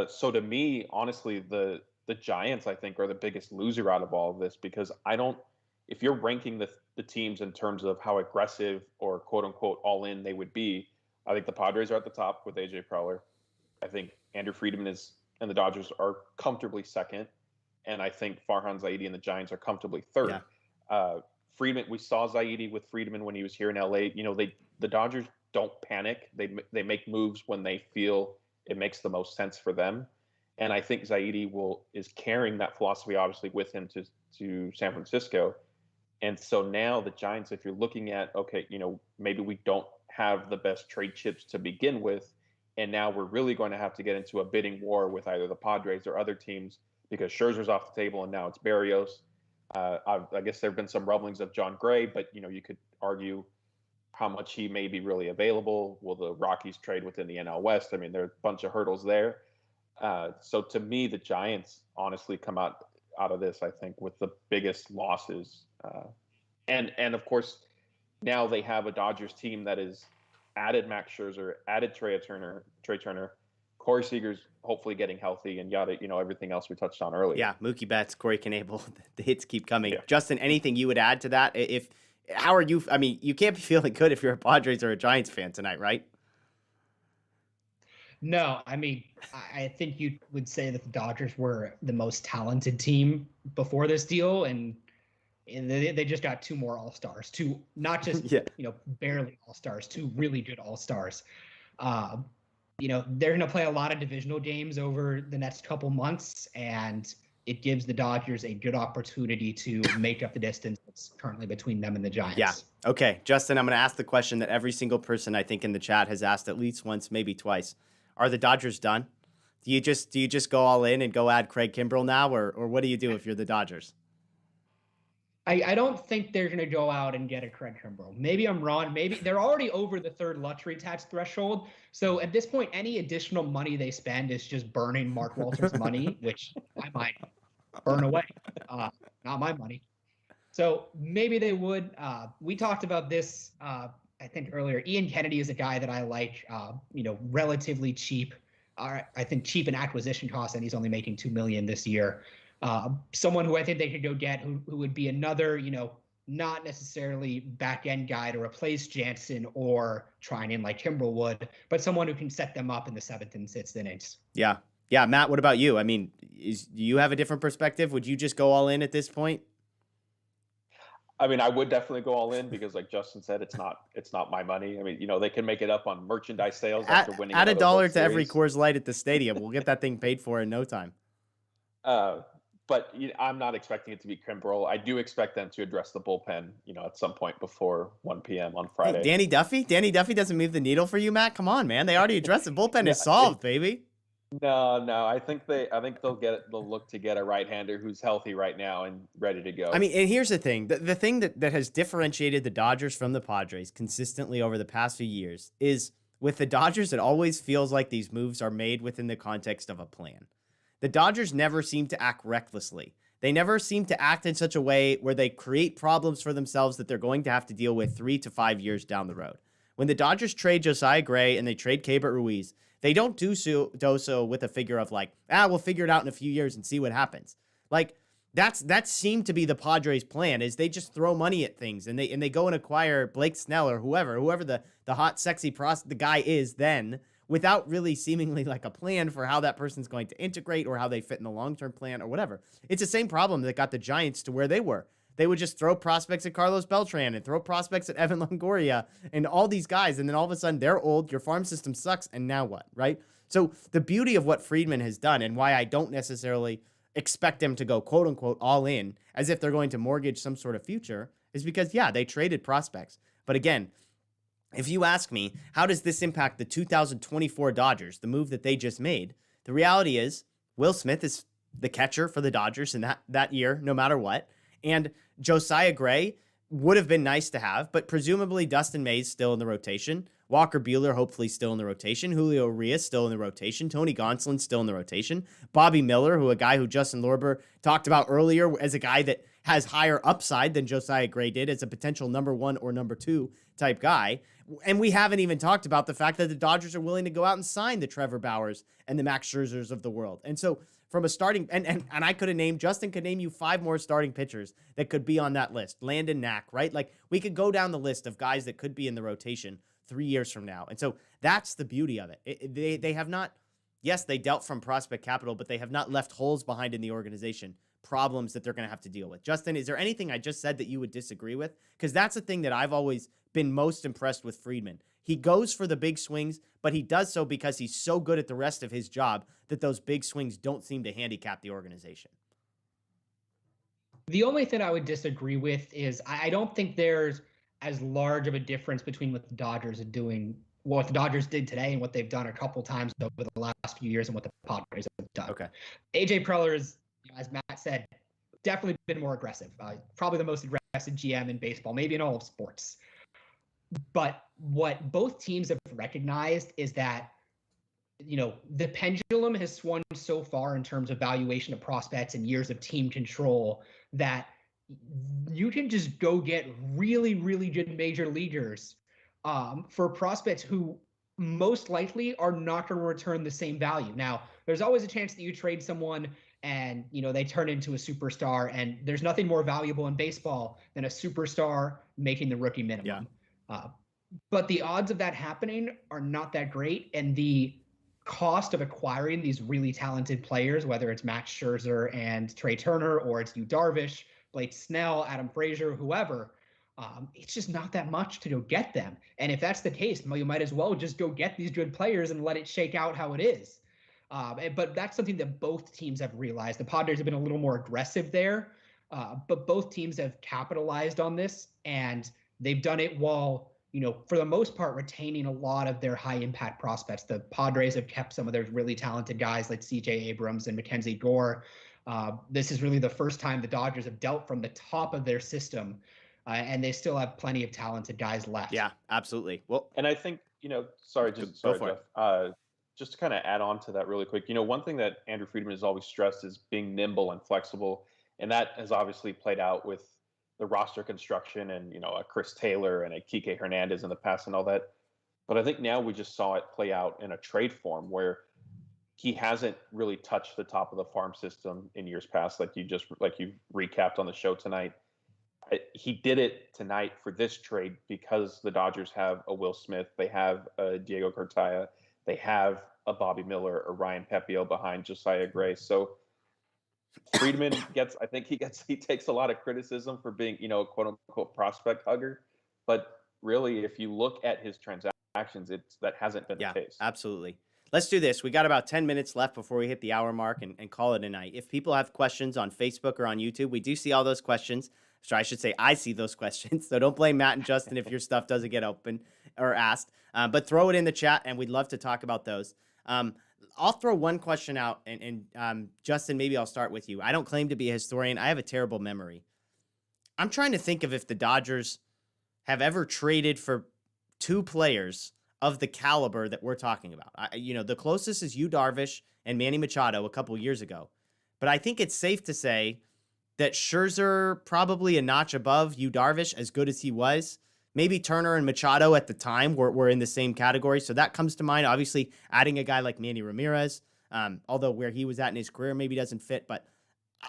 So to me, honestly, the Giants, I think, are the biggest loser out of all of this, because if you're ranking the teams in terms of how aggressive or quote unquote all in they would be, I think the Padres are at the top with AJ Preller. I think Andrew Friedman and the Dodgers are comfortably second. And I think Farhan Zaidi and the Giants are comfortably third. Yeah. Friedman, we saw Zaidi with Friedman when he was here in LA. The Dodgers don't panic. They make moves when they feel it makes the most sense for them. And I think Zaidi is carrying that philosophy, obviously, with him to San Francisco. And so now the Giants, if you're looking at, okay, maybe we don't have the best trade chips to begin with, and now we're really going to have to get into a bidding war with either the Padres or other teams, because Scherzer's off the table and now it's Berrios. I guess there have been some rumblings of John Gray, but you could argue how much he may be really available. Will the Rockies trade within the NL West? There are a bunch of hurdles there. So to me, the Giants honestly come out of this, I think, with the biggest losses. And of course, now they have a Dodgers team that has added Max Scherzer, added Trea Turner, Corey Seager's hopefully getting healthy, and everything else we touched on earlier. Yeah, Mookie Betts, Corey Knebel, the hits keep coming. Yeah. Justin, anything you would add to that? How are you? You can't be feeling good if you're a Padres or a Giants fan tonight, right? No, I think you would say that the Dodgers were the most talented team before this deal, and they just got 2 more All-Stars, 2 not just barely All-Stars, 2 really good All-Stars. they're going to play a lot of divisional games over the next couple months, and it gives the Dodgers a good opportunity to make up the distance that's currently between them and the Giants. Yeah. Okay, Justin, I'm going to ask the question that every single person I think in the chat has asked at least once, maybe twice. Are the Dodgers done? Do you just go all in and go add Craig Kimbrel now, or what do you do if you're the Dodgers? I don't think they're going to go out and get a Craig Kimbrel. Maybe I'm wrong. Maybe they're already over the third luxury tax threshold. So at this point, any additional money they spend is just burning Mark Walter's money, which I might burn away. Not my money. So maybe they would. We talked about this, I think earlier. Ian Kennedy is a guy that I like, relatively cheap. I think cheap in acquisition costs, and he's only making $2 million this year. Someone who I think they could go get who would be another, not necessarily back end guy to replace Jansen or trying in like Kimbrel would, but someone who can set them up in the 7th and 6th innings. Yeah. Yeah. Matt, what about you? I mean, do you have a different perspective? Would you just go all in at this point? I mean, I would definitely go all in because, like Justin said, it's not my money. I mean, they can make it up on merchandise sales after winning. Add $1 to every Coors Light at the stadium. We'll get that thing paid for in no time. But I'm not expecting it to be Kimbrel. I do expect them to address the bullpen, at some point before 1 p.m. on Friday. Hey, Danny Duffy? Danny Duffy doesn't move the needle for you, Matt? Come on, man. They already addressed it. Bullpen is solved, baby. No. I think they'll look to get a right-hander who's healthy right now and ready to go. I mean, and here's the thing. The thing that has differentiated the Dodgers from the Padres consistently over the past few years is with the Dodgers, it always feels like these moves are made within the context of a plan. The Dodgers never seem to act recklessly. They never seem to act in such a way where they create problems for themselves that they're going to have to deal with 3 to 5 years down the road. When the Dodgers trade Josiah Gray and they trade Keibert Ruiz, they don't do so with a figure of like, we'll figure it out in a few years and see what happens. Like that seemed to be the Padres' plan, is they just throw money at things and they go and acquire Blake Snell or whoever the hot, sexy the guy is then, without really seemingly like a plan for how that person's going to integrate or how they fit in the long-term plan or whatever. It's the same problem that got the Giants to where they were. They would just throw prospects at Carlos Beltran and throw prospects at Evan Longoria and all these guys. And then all of a sudden they're old, your farm system sucks, and now what, right? So the beauty of what Friedman has done and why I don't necessarily expect them to go quote unquote all in as if they're going to mortgage some sort of future is because, yeah, they traded prospects. But again, if you ask me, how does this impact the 2024 Dodgers, the move that they just made? The reality is Will Smith is the catcher for the Dodgers in that year, no matter what. And Josiah Gray would have been nice to have, but presumably Dustin May's still in the rotation. Walker Buehler hopefully still in the rotation. Julio Urias still in the rotation. Tony Gonsolin still in the rotation. Bobby Miller, a guy who Justin Lorber talked about earlier as a guy that has higher upside than Josiah Gray did as a potential number 1 or number 2 type guy. And we haven't even talked about the fact that the Dodgers are willing to go out and sign the Trevor Bauers and the Max Scherzers of the world. And so from a starting, and I could have named, Justin could name you 5 more starting pitchers that could be on that list. Landon Knack, right? Like we could go down the list of guys that could be in the rotation 3 years from now. And so that's the beauty of it. They have not, yes, they dealt from prospect capital, but they have not left holes behind in the organization, problems that they're going to have to deal with. Justin, is there anything I just said that you would disagree with? Because that's the thing that I've always been most impressed with Friedman. He goes for the big swings, but he does so because he's so good at the rest of his job that those big swings don't seem to handicap the organization. The only thing I would disagree with is I don't think there's as large of a difference between what the Dodgers are doing, what the Dodgers did today and what they've done a couple times over the last few years and what the Padres have done. Okay. AJ Preller is, as Matt said, definitely been more aggressive. Probably the most aggressive GM in baseball, maybe in all of sports. But what both teams have recognized is that, the pendulum has swung so far in terms of valuation of prospects and years of team control that you can just go get really, really good major leaguers for prospects who most likely are not going to return the same value. Now, there's always a chance that you trade someone and, they turn into a superstar, and there's nothing more valuable in baseball than a superstar making the rookie minimum. Yeah. But the odds of that happening are not that great. And the cost of acquiring these really talented players, whether it's Max Scherzer and Trea Turner, or it's Yu Darvish, Blake Snell, Adam Frazier, whoever, It's just not that much to go get them. And if that's the case, well, you might as well just go get these good players and let it shake out how it is. But that's something that both teams have realized. The Padres have been a little more aggressive there, but both teams have capitalized on this, and they've done it while, for the most part, retaining a lot of their high impact prospects. The Padres have kept some of their really talented guys like CJ Abrams and Mackenzie Gore. This is really the first time the Dodgers have dealt from the top of their system, and they still have plenty of talented guys left. Yeah, absolutely. Well, and I think, sorry, Jeff, just to kind of add on to that really quick, one thing that Andrew Friedman has always stressed is being nimble and flexible. And that has obviously played out with the roster construction and, a Chris Taylor and a Kike Hernandez in the past and all that. But I think now we just saw it play out in a trade form where he hasn't really touched the top of the farm system in years past, like you recapped on the show tonight. He did it tonight for this trade because the Dodgers have a Will Smith, they have a Diego Cartaya, they have a Bobby Miller or Ryan Pepio behind Josiah Gray. So Friedman he takes a lot of criticism for being, a quote unquote prospect hugger. But really, if you look at his transactions, that hasn't been the case. Absolutely. Let's do this. We got about 10 minutes left before we hit the hour mark and call it a night. If people have questions on Facebook or on YouTube, we do see all those questions. So I should say I see those questions. So don't blame Matt and Justin if your stuff doesn't get open or asked. But throw it in the chat, and we'd love to talk about those. I'll throw one question out, and Justin, maybe I'll start with you. I don't claim to be a historian. I have a terrible memory. I'm trying to think of if the Dodgers have ever traded for two players of the caliber that we're talking about. The closest is Yu Darvish and Manny Machado a couple years ago. But I think it's safe to say that Scherzer probably a notch above Yu Darvish, as good as he was. Maybe Turner and Machado at the time were in the same category. So that comes to mind. Obviously, adding a guy like Manny Ramirez, although where he was at in his career maybe doesn't fit. But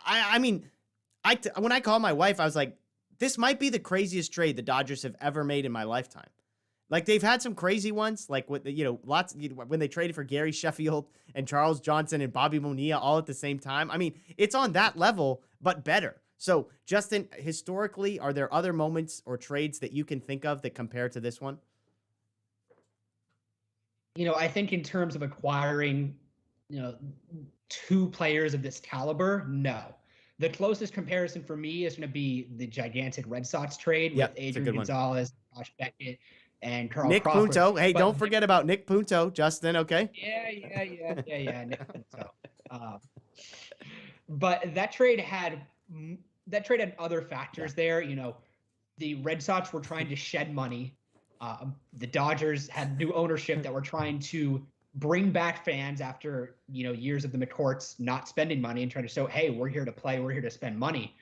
when I called my wife, I was like, this might be the craziest trade the Dodgers have ever made in my lifetime. Like, they've had some crazy ones, like with when they traded for Gary Sheffield and Charles Johnson and Bobby Bonilla all at the same time. I mean, it's on that level, but better. So, Justin, historically, are there other moments or trades that you can think of that compare to this one? I think in terms of acquiring, two players of this caliber, no. The closest comparison for me is going to be the gigantic Red Sox trade with Adrian Gonzalez, Josh Beckett, and Carl Nick Crawford. Punto. Hey, don't forget about Nick Punto, Justin, okay? Yeah, Nick Punto. But that trade had other factors there. The Red Sox were trying to shed money. The Dodgers had new ownership that were trying to bring back fans after, years of the McCourts not spending money and trying to show, hey, we're here to play, we're here to spend money.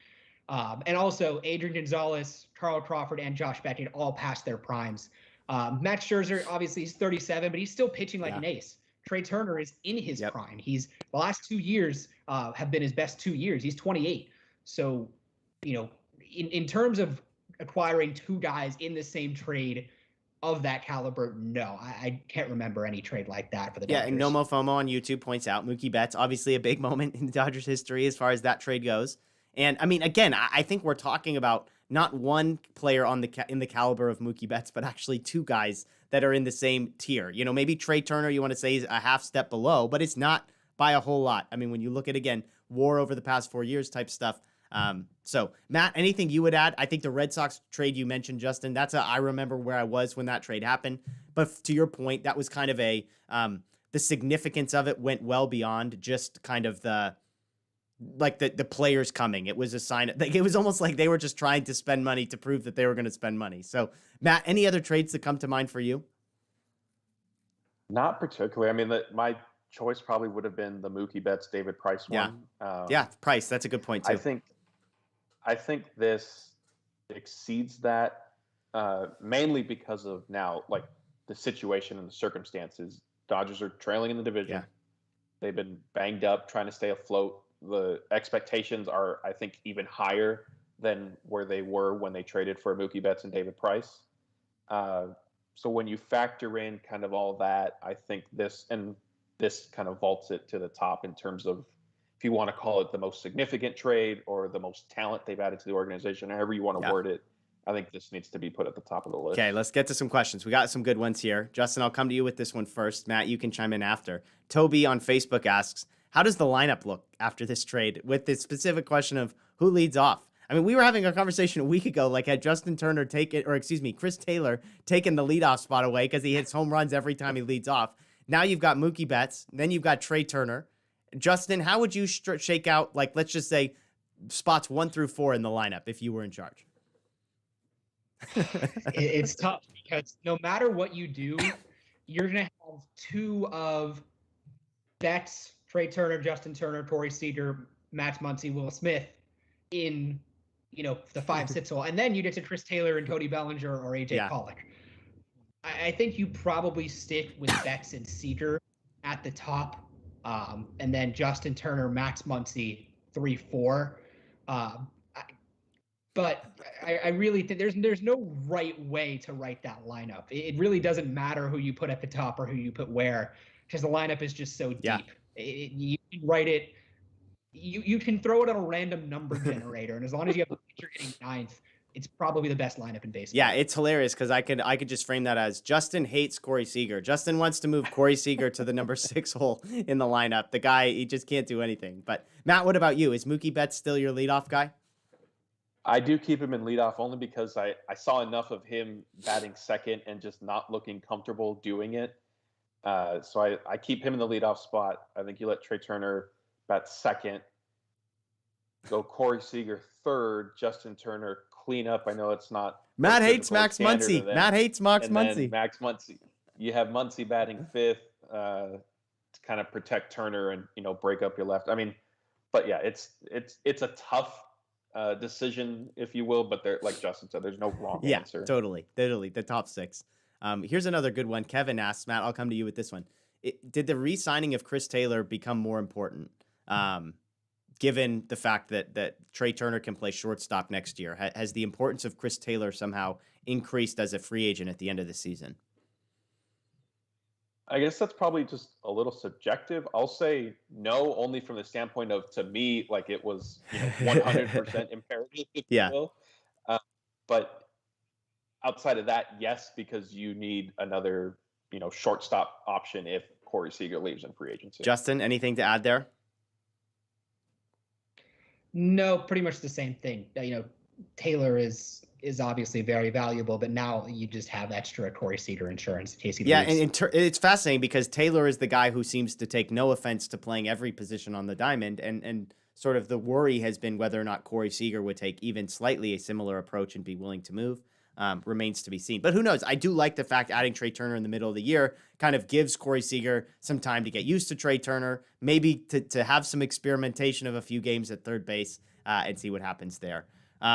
And also Adrian Gonzalez, Carl Crawford, and Josh Beckett all passed their primes. Max Scherzer, obviously, he's 37, but he's still pitching like an ace. Trea Turner is in his prime. The last 2 years have been his best 2 years. He's 28. So, in terms of acquiring two guys in the same trade of that caliber, no, I can't remember any trade like that for the Dodgers. Yeah, and Nomo FOMO on YouTube points out Mookie Betts, obviously a big moment in the Dodgers history as far as that trade goes. And I mean, again, I think we're talking about not one player in the caliber of Mookie Betts, but actually two guys that are in the same tier. Maybe Trea Turner, you want to say, is a half step below, but it's not by a whole lot. I mean, when you look at, again, WAR over the past 4 years type stuff. So, Matt, anything you would add? I think the Red Sox trade you mentioned, Justin, I remember where I was when that trade happened. But to your point, that was kind of the significance of it went well beyond just kind of the players coming. It was a sign. It was almost like they were just trying to spend money to prove that they were going to spend money. So, Matt, any other trades that come to mind for you? Not particularly. I mean, my choice probably would have been the Mookie Betts, David Price one. Price. That's a good point too. I think this exceeds that mainly because of now, like, the situation and the circumstances. Dodgers are trailing in the division. Yeah. They've been banged up, trying to stay afloat. The expectations are, I think, even higher than where they were when they traded for Mookie Betts and David Price. So when you factor in kind of all that, I think this kind of vaults it to the top in terms of, if you want to call it the most significant trade or the most talent they've added to the organization, however you want to word it. I think this needs to be put at the top of the list. Okay, let's get to some questions. We got some good ones here. Justin, I'll come to you with this one first. Matt, you can chime in after. Toby on Facebook asks, how does the lineup look after this trade, with the specific question of who leads off? I mean, we were having a conversation a week ago, like had Justin Turner Chris Taylor taken the leadoff spot away because he hits home runs every time he leads off. Now you've got Mookie Betts, then you've got Trea Turner. Justin, how would you shake out, like, let's just say spots 1 through 4 in the lineup if you were in charge? It's tough because no matter what you do, you're going to have 2 of Betts, Trea Turner, Justin Turner, Corey Seager, Max Muncy, Will Smith in, the 5-6 hole. And then you get to Chris Taylor and Cody Bellinger or AJ Pollock. I think you probably stick with Betts and Seager at the top. And then Justin Turner, Max Muncy, 3-4. But I really think there's no right way to write that lineup. It really doesn't matter who you put at the top or who you put where, because the lineup is just so deep. You can write it. You can throw it on a random number generator, and as long as you have a pitcher getting 9th, it's probably the best lineup in baseball. Yeah, it's hilarious because I could just frame that as Justin hates Corey Seager. Justin wants to move Corey Seager to the number 6 hole in the lineup. The guy, he just can't do anything. But Matt, what about you? Is Mookie Betts still your leadoff guy? I do keep him in leadoff only because I saw enough of him batting second and just not looking comfortable doing it. So I keep him in the leadoff spot. I think you let Trea Turner bat second. Go Corey Seager third. Justin Turner clean up. I know it's not. Matt hates Max Muncy. Matt hates Max Muncy. Max Muncy. You have Muncy batting 5th to kind of protect Turner and break up your left. I mean, but yeah, it's a tough decision, if you will, but there, like Justin said, there's no wrong answer. Yeah, totally. The top 6. Here's another good one. Kevin asks, Matt, I'll come to you with this one. Did the re-signing of Chris Taylor become more important, given the fact that Trea Turner can play shortstop next year? Has the importance of Chris Taylor somehow increased as a free agent at the end of the season? I guess that's probably just a little subjective. I'll say no, only from the standpoint of, to me, like it was 100% imperative, if you will. But outside of that, yes, because you need another, shortstop option if Corey Seager leaves in free agency. Justin, anything to add there? No, pretty much the same thing. Taylor is obviously very valuable, but now you just have extra Corey Seager insurance in case he leaves. And it's fascinating because Taylor is the guy who seems to take no offense to playing every position on the diamond, and sort of the worry has been whether or not Corey Seager would take even slightly a similar approach and be willing to move. Remains to be seen. But who knows? I do like the fact adding Trea Turner in the middle of the year kind of gives Corey Seager some time to get used to Trea Turner, maybe to have some experimentation of a few games at third base and see what happens there.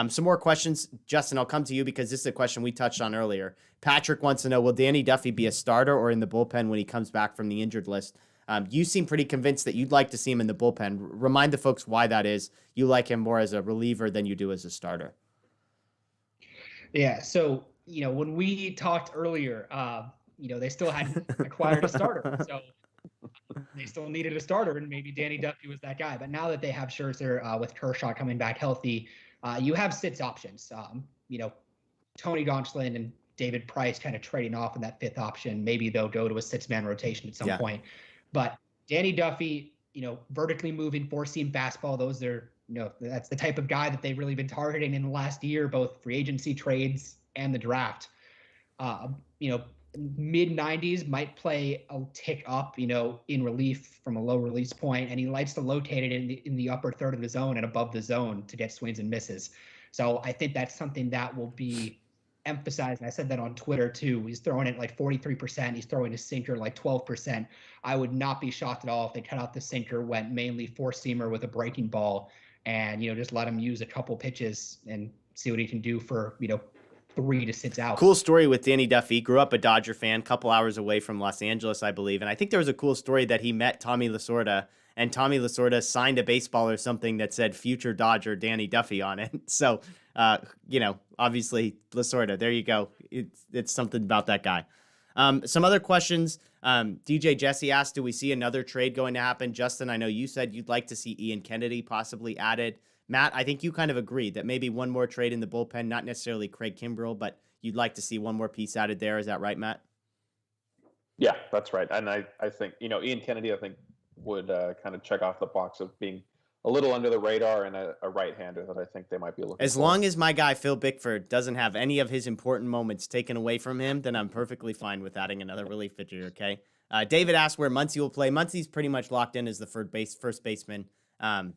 Some more questions. Justin, I'll come to you because this is a question we touched on earlier. Patrick wants to know, will Danny Duffy be a starter or in the bullpen when he comes back from the injured list? You seem pretty convinced that you'd like to see him in the bullpen. Remind the folks why that is. You like him more as a reliever than you do as a starter. Yeah, so, when we talked earlier, they still hadn't acquired a starter. So they still needed a starter, and maybe Danny Duffy was that guy. But now that they have Scherzer with Kershaw coming back healthy, you have 6 options. Tony Gonsolin and David Price kind of trading off in that 5th option. Maybe they'll go to a 6-man rotation at some point. But Danny Duffy, vertically moving 4-seam fastball, those are that's the type of guy that they've really been targeting in the last year, both free agency trades and the draft. Mid 90s might play a tick up, in relief from a low release point, and he likes to locate it in the upper third of the zone and above the zone to get swings and misses. So I think that's something that will be emphasized. And I said that on Twitter too. He's throwing it like 43%. He's throwing his sinker like 12%. I would not be shocked at all if they cut out the sinker, went mainly 4-seamer with a breaking ball, and just let him use a couple pitches and see what he can do for 3 to 6 outs. Cool story with Danny Duffy. Grew up a Dodger fan, couple hours away from Los Angeles, I believe. And I think there was a cool story that he met Tommy Lasorda, and Tommy Lasorda signed a baseball or something that said "Future Dodger Danny Duffy" on it. So, obviously Lasorda. There you go. It's something about that guy. Some other questions. DJ Jesse asked, do we see another trade going to happen? Justin, I know you said you'd like to see Ian Kennedy possibly added. Matt, I think you kind of agreed that maybe one more trade in the bullpen, not necessarily Craig Kimbrel, but you'd like to see one more piece added there. Is that right, Matt? Yeah, that's right. And I think, Ian Kennedy, I think, would kind of check off the box of being a little under the radar and a right-hander that I think they might be looking for. As long as my guy Phil Bickford doesn't have any of his important moments taken away from him, then I'm perfectly fine with adding another relief pitcher, okay? David asked where Muncy will play. Muncy's pretty much locked in as the first baseman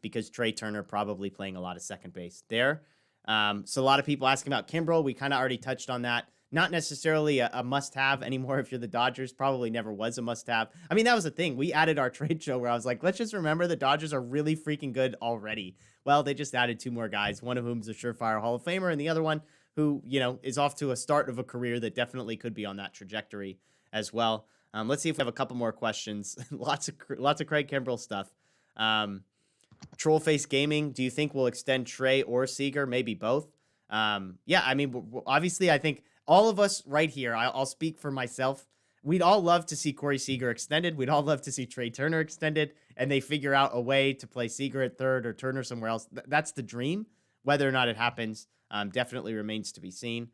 because Trea Turner probably playing a lot of second base there. So a lot of people asking about Kimbrel. We kind of already touched on that. Not necessarily a must-have anymore if you're the Dodgers. Probably never was a must-have. I mean, that was the thing. We added our trade show where I was like, let's just remember the Dodgers are really freaking good already. Well, they just added 2 more guys, one of whom is a surefire Hall of Famer, and the other one who, is off to a start of a career that definitely could be on that trajectory as well. Let's see if we have a couple more questions. lots of Craig Kimbrel stuff. Trollface Gaming, do you think we'll extend Trea or Seager? Maybe both. Yeah, I mean, obviously, I think all of us right here, I'll speak for myself. We'd all love to see Corey Seager extended. We'd all love to see Trea Turner extended, and they figure out a way to play Seager at third or Turner somewhere else. That's the dream. Whether or not it happens definitely remains to be seen.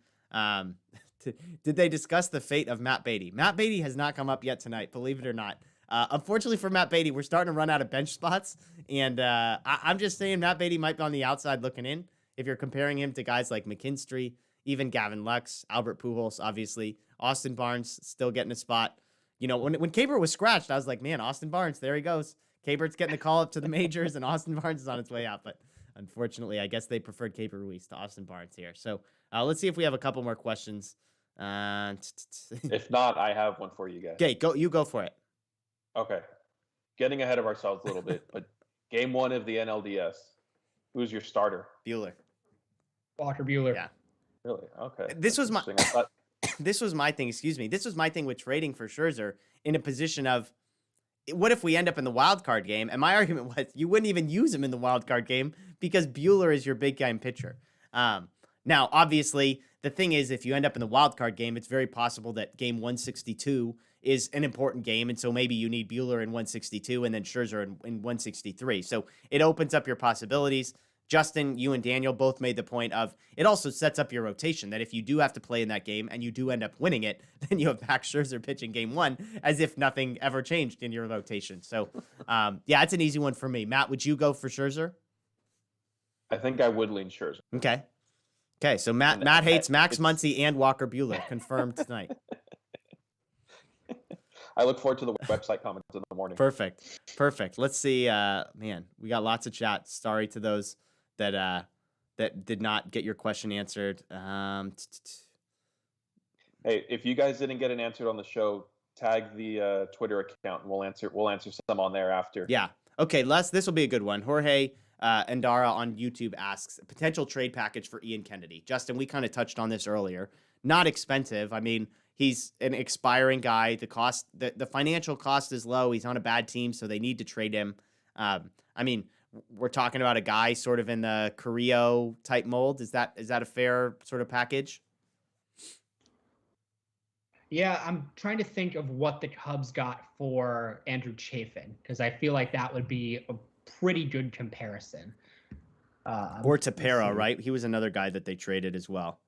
Did they discuss the fate of Matt Beatty? Matt Beatty has not come up yet tonight, believe it or not. Unfortunately for Matt Beatty, we're starting to run out of bench spots, and I'm just saying Matt Beatty might be on the outside looking in if you're comparing him to guys like McKinstry, even Gavin Lux, Albert Pujols, obviously. Austin Barnes still getting a spot. When Keibert was scratched, I was like, man, Austin Barnes, there he goes. Keibert's getting the call up to the majors, and Austin Barnes is on its way out. But unfortunately, I guess they preferred Keibert Ruiz to Austin Barnes here. So let's see if we have a couple more questions. If not, I have one for you guys. Okay, you go for it. Okay. Getting ahead of ourselves a little bit, but game 1 of the NLDS, who's your starter? Buehler. Walker Buehler. Yeah. Really? Okay. This was my thing, excuse me. This was my thing with trading for Scherzer in a position of, what if we end up in the wild card game? And my argument was you wouldn't even use him in the wild card game because Buehler is your big game pitcher. Now, obviously, the thing is, if you end up in the wild card game, it's very possible that game 162 is an important game, and so maybe you need Buehler in 162 and then Scherzer in 163. So it opens up your possibilities. Justin, you and Daniel both made the point of it also sets up your rotation, that if you do have to play in that game and you do end up winning it, then you have Max Scherzer pitching game 1 as if nothing ever changed in your rotation. So, yeah, it's an easy one for me. Matt, would you go for Scherzer? I think I would lean Scherzer. Okay, so Matt hates Max Muncy and Walker Buehler, confirmed tonight. I look forward to the website comments in the morning. Perfect. Let's see. Man, we got lots of chat. Sorry to those that did not get your question answered. Hey, if you guys didn't get an answer on the show, tag the Twitter account and we'll answer some on there after. Yeah. Okay, this will be a good one. Jorge Endara on YouTube asks, potential trade package for Ian Kennedy. Justin, we kind of touched on this earlier. Not expensive. I mean, he's an expiring guy. The financial cost is low. He's on a bad team, so they need to trade him. I mean, we're talking about a guy sort of in the Carrillo type mold. Is that a fair sort of package? Yeah, I'm trying to think of what the Cubs got for Andrew Chafin, because I feel like that would be a pretty good comparison. Or Tepera, right? He was another guy that they traded as well.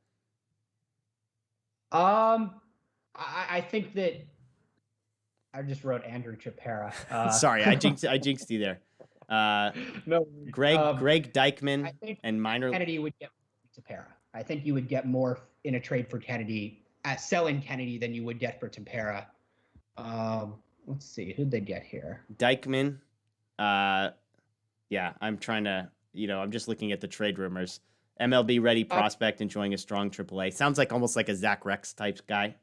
I think that I just wrote Andrew Tepera. Sorry, I jinxed you there. No, Greg Dykman and Minor Kennedy would get Tepera. I think you would get more in a trade for Kennedy, selling Kennedy, than you would get for Tepera. Let's see, who'd they get here? Dykman. Yeah, I'm trying to, I'm just looking at the trade rumors. MLB ready prospect enjoying a strong AAA. Sounds like almost like a Zach Rex type guy.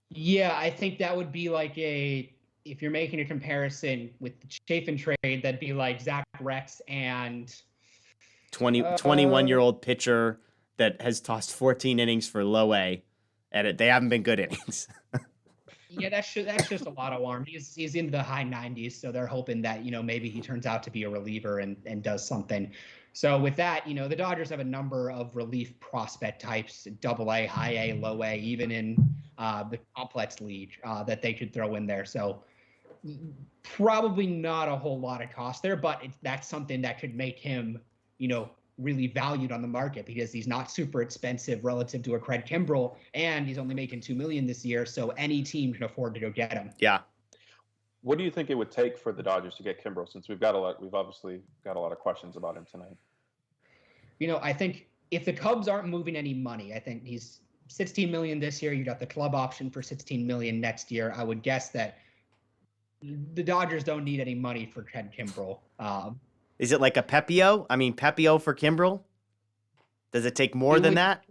Yeah, I think that would be like if you're making a comparison with the Chafin trade, that'd be like Zach Rex and 21-year-old pitcher that has tossed 14 innings for low A, and they haven't been good innings. Yeah, that's just a lot of arm. He's into the high 90s, so they're hoping that maybe he turns out to be a reliever and does something. So with that, the Dodgers have a number of relief prospect types, AA, high A, low A, even in the complex league that they could throw in there. So probably not a whole lot of cost there, but that's something that could make him, really valued on the market because he's not super expensive relative to a Craig Kimbrel, and he's only making $2 million this year. So any team can afford to go get him. Yeah. What do you think it would take for the Dodgers to get Kimbrel? Since we've obviously got a lot of questions about him tonight. I think if the Cubs aren't moving any money, I think he's $16 million this year. You got the club option for $16 million next year. I would guess that the Dodgers don't need any money for Craig Kimbrel. Is it like a Pepio? I mean, Pepio for Kimbrel? Does it take more than that?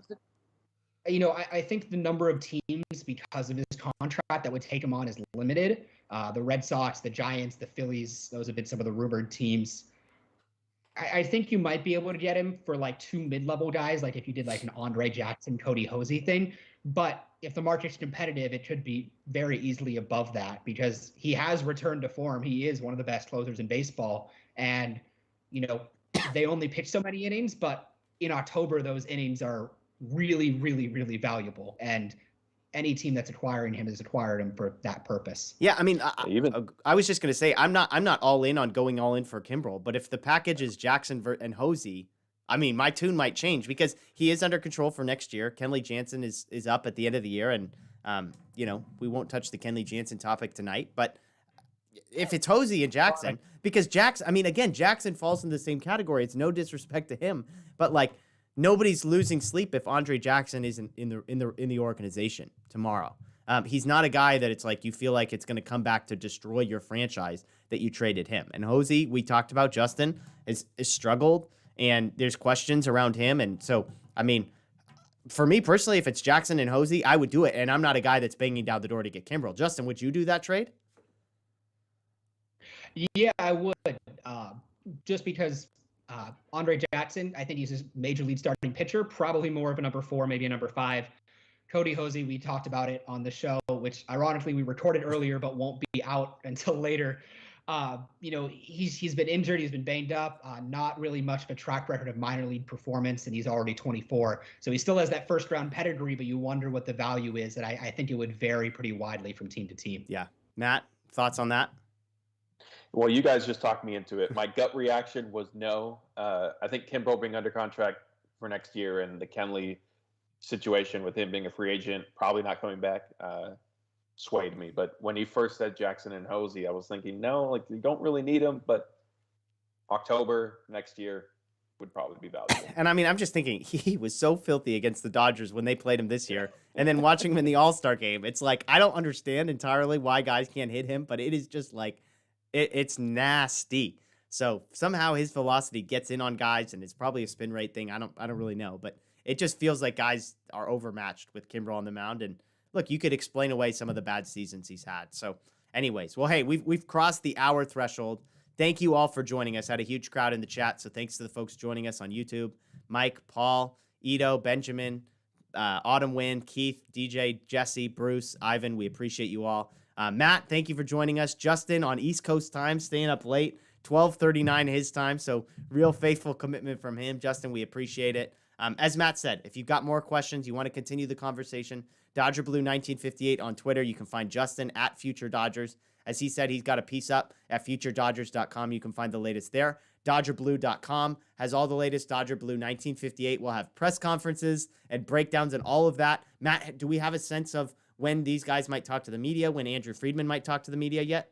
I think the number of teams, because of his contract, that would take him on is limited. The Red Sox, the Giants, the Phillies, those have been some of the rumored teams. I think you might be able to get him for like 2 mid-level guys, like if you did like an Andre Jackson, Cody Hosey thing. But if the market's competitive, it could be very easily above that because he has returned to form. He is one of the best closers in baseball. And, they only pitch so many innings, but in October, those innings are really, really, really valuable. And any team that's acquiring him has acquired him for that purpose. Yeah, I mean, I was just going to say, I'm not all in on going all in for Kimbrel, but if the package is Jackson and Hosey, I mean, my tune might change because he is under control for next year. Kenley Jansen is up at the end of the year, and we won't touch the Kenley Jansen topic tonight, but if it's Hosey and Jackson, because Jackson falls in the same category. It's no disrespect to him, but like nobody's losing sleep if Andre Jackson isn't in the organization tomorrow. He's not a guy that it's like you feel like it's going to come back to destroy your franchise that you traded him. And Hosey, we talked about, Justin, is struggled, and there's questions around him. And so, I mean, for me personally, if it's Jackson and Hosey, I would do it. And I'm not a guy that's banging down the door to get Kimbrel. Justin, would you do that trade? Yeah, I would. Just because Andre Jackson, I think he's his major league starting pitcher, probably more of a number 4, maybe a number 5. Cody Hosey, we talked about it on the show, which ironically we recorded earlier, but won't be out until later. He's been injured. He's been banged up. Not really much of a track record of minor league performance, and he's already 24. So he still has that first round pedigree, but you wonder what the value is. And I think it would vary pretty widely from team to team. Yeah. Matt, thoughts on that? Well, you guys just talked me into it. My gut reaction was no. I think Kimbrel being under contract for next year and the Kenley situation with him being a free agent, probably not coming back, swayed me. But when he first said Jackson and Hosey, I was thinking, no, like you don't really need him, but October next year would probably be valuable. And I mean, I'm just thinking he was so filthy against the Dodgers when they played him this year. And then watching him in the All-Star game, it's like, I don't understand entirely why guys can't hit him, but it is just like, it's nasty. So somehow his velocity gets in on guys, and it's probably a spin rate thing. I don't really know, but it just feels like guys are overmatched with Kimbrel on the mound. And look, you could explain away some of the bad seasons he's had. So anyways, well, hey, we've crossed the hour threshold. Thank you all for joining us. Had a huge crowd in the chat, so thanks to the folks joining us on YouTube. Mike, Paul, Ito, Benjamin, Autumn Wind, Keith, DJ, Jesse, Bruce, Ivan, we appreciate you all. Matt, thank you for joining us. Justin on East Coast time, staying up late, 12:39 his time, so real faithful commitment from him. Justin, we appreciate it. As Matt said, if you've got more questions, you want to continue the conversation, Dodger Blue 1958 on Twitter. You can find Justin at Future Dodgers. As he said, he's got a piece up at futuredodgers.com. You can find the latest there. DodgerBlue.com has all the latest. Dodger Blue 1958 will have press conferences and breakdowns and all of that. Matt, do we have a sense of when these guys might talk to the media, when Andrew Friedman might talk to the media yet?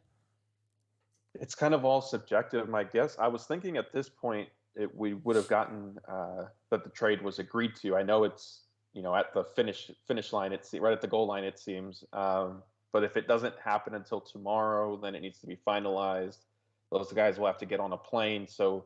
It's kind of all subjective, my guess. I was thinking at this point we would have gotten that the trade was agreed to. I know it's at the finish line, it's right at the goal line, it seems. But if it doesn't happen until tomorrow, then it needs to be finalized. Those guys will have to get on a plane. So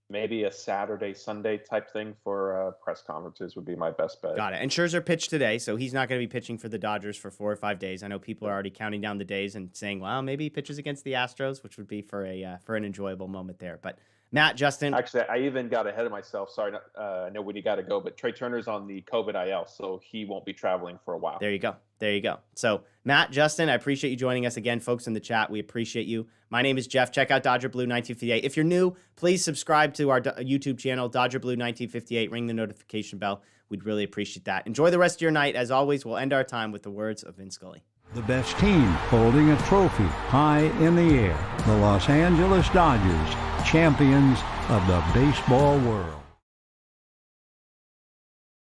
maybe a Saturday, Sunday type thing for press conferences would be my best bet. Got it. And Scherzer pitched today, so he's not going to be pitching for the Dodgers for 4 or 5 days. I know people are already counting down the days and saying, well, maybe he pitches against the Astros, which would be for an enjoyable moment there. But Matt, Justin. Actually, I even got ahead of myself. Sorry, I know when you got to go, but Trea Turner's on the COVID IL, so he won't be traveling for a while. There you go. So Matt, Justin, I appreciate you joining us again, folks in the chat. We appreciate you. My name is Jeff. Check out Dodger Blue 1958. If you're new, please subscribe to our YouTube channel, Dodger Blue 1958. Ring the notification bell. We'd really appreciate that. Enjoy the rest of your night. As always, we'll end our time with the words of Vin Scully. The best team holding a trophy high in the air. The Los Angeles Dodgers, champions of the baseball world.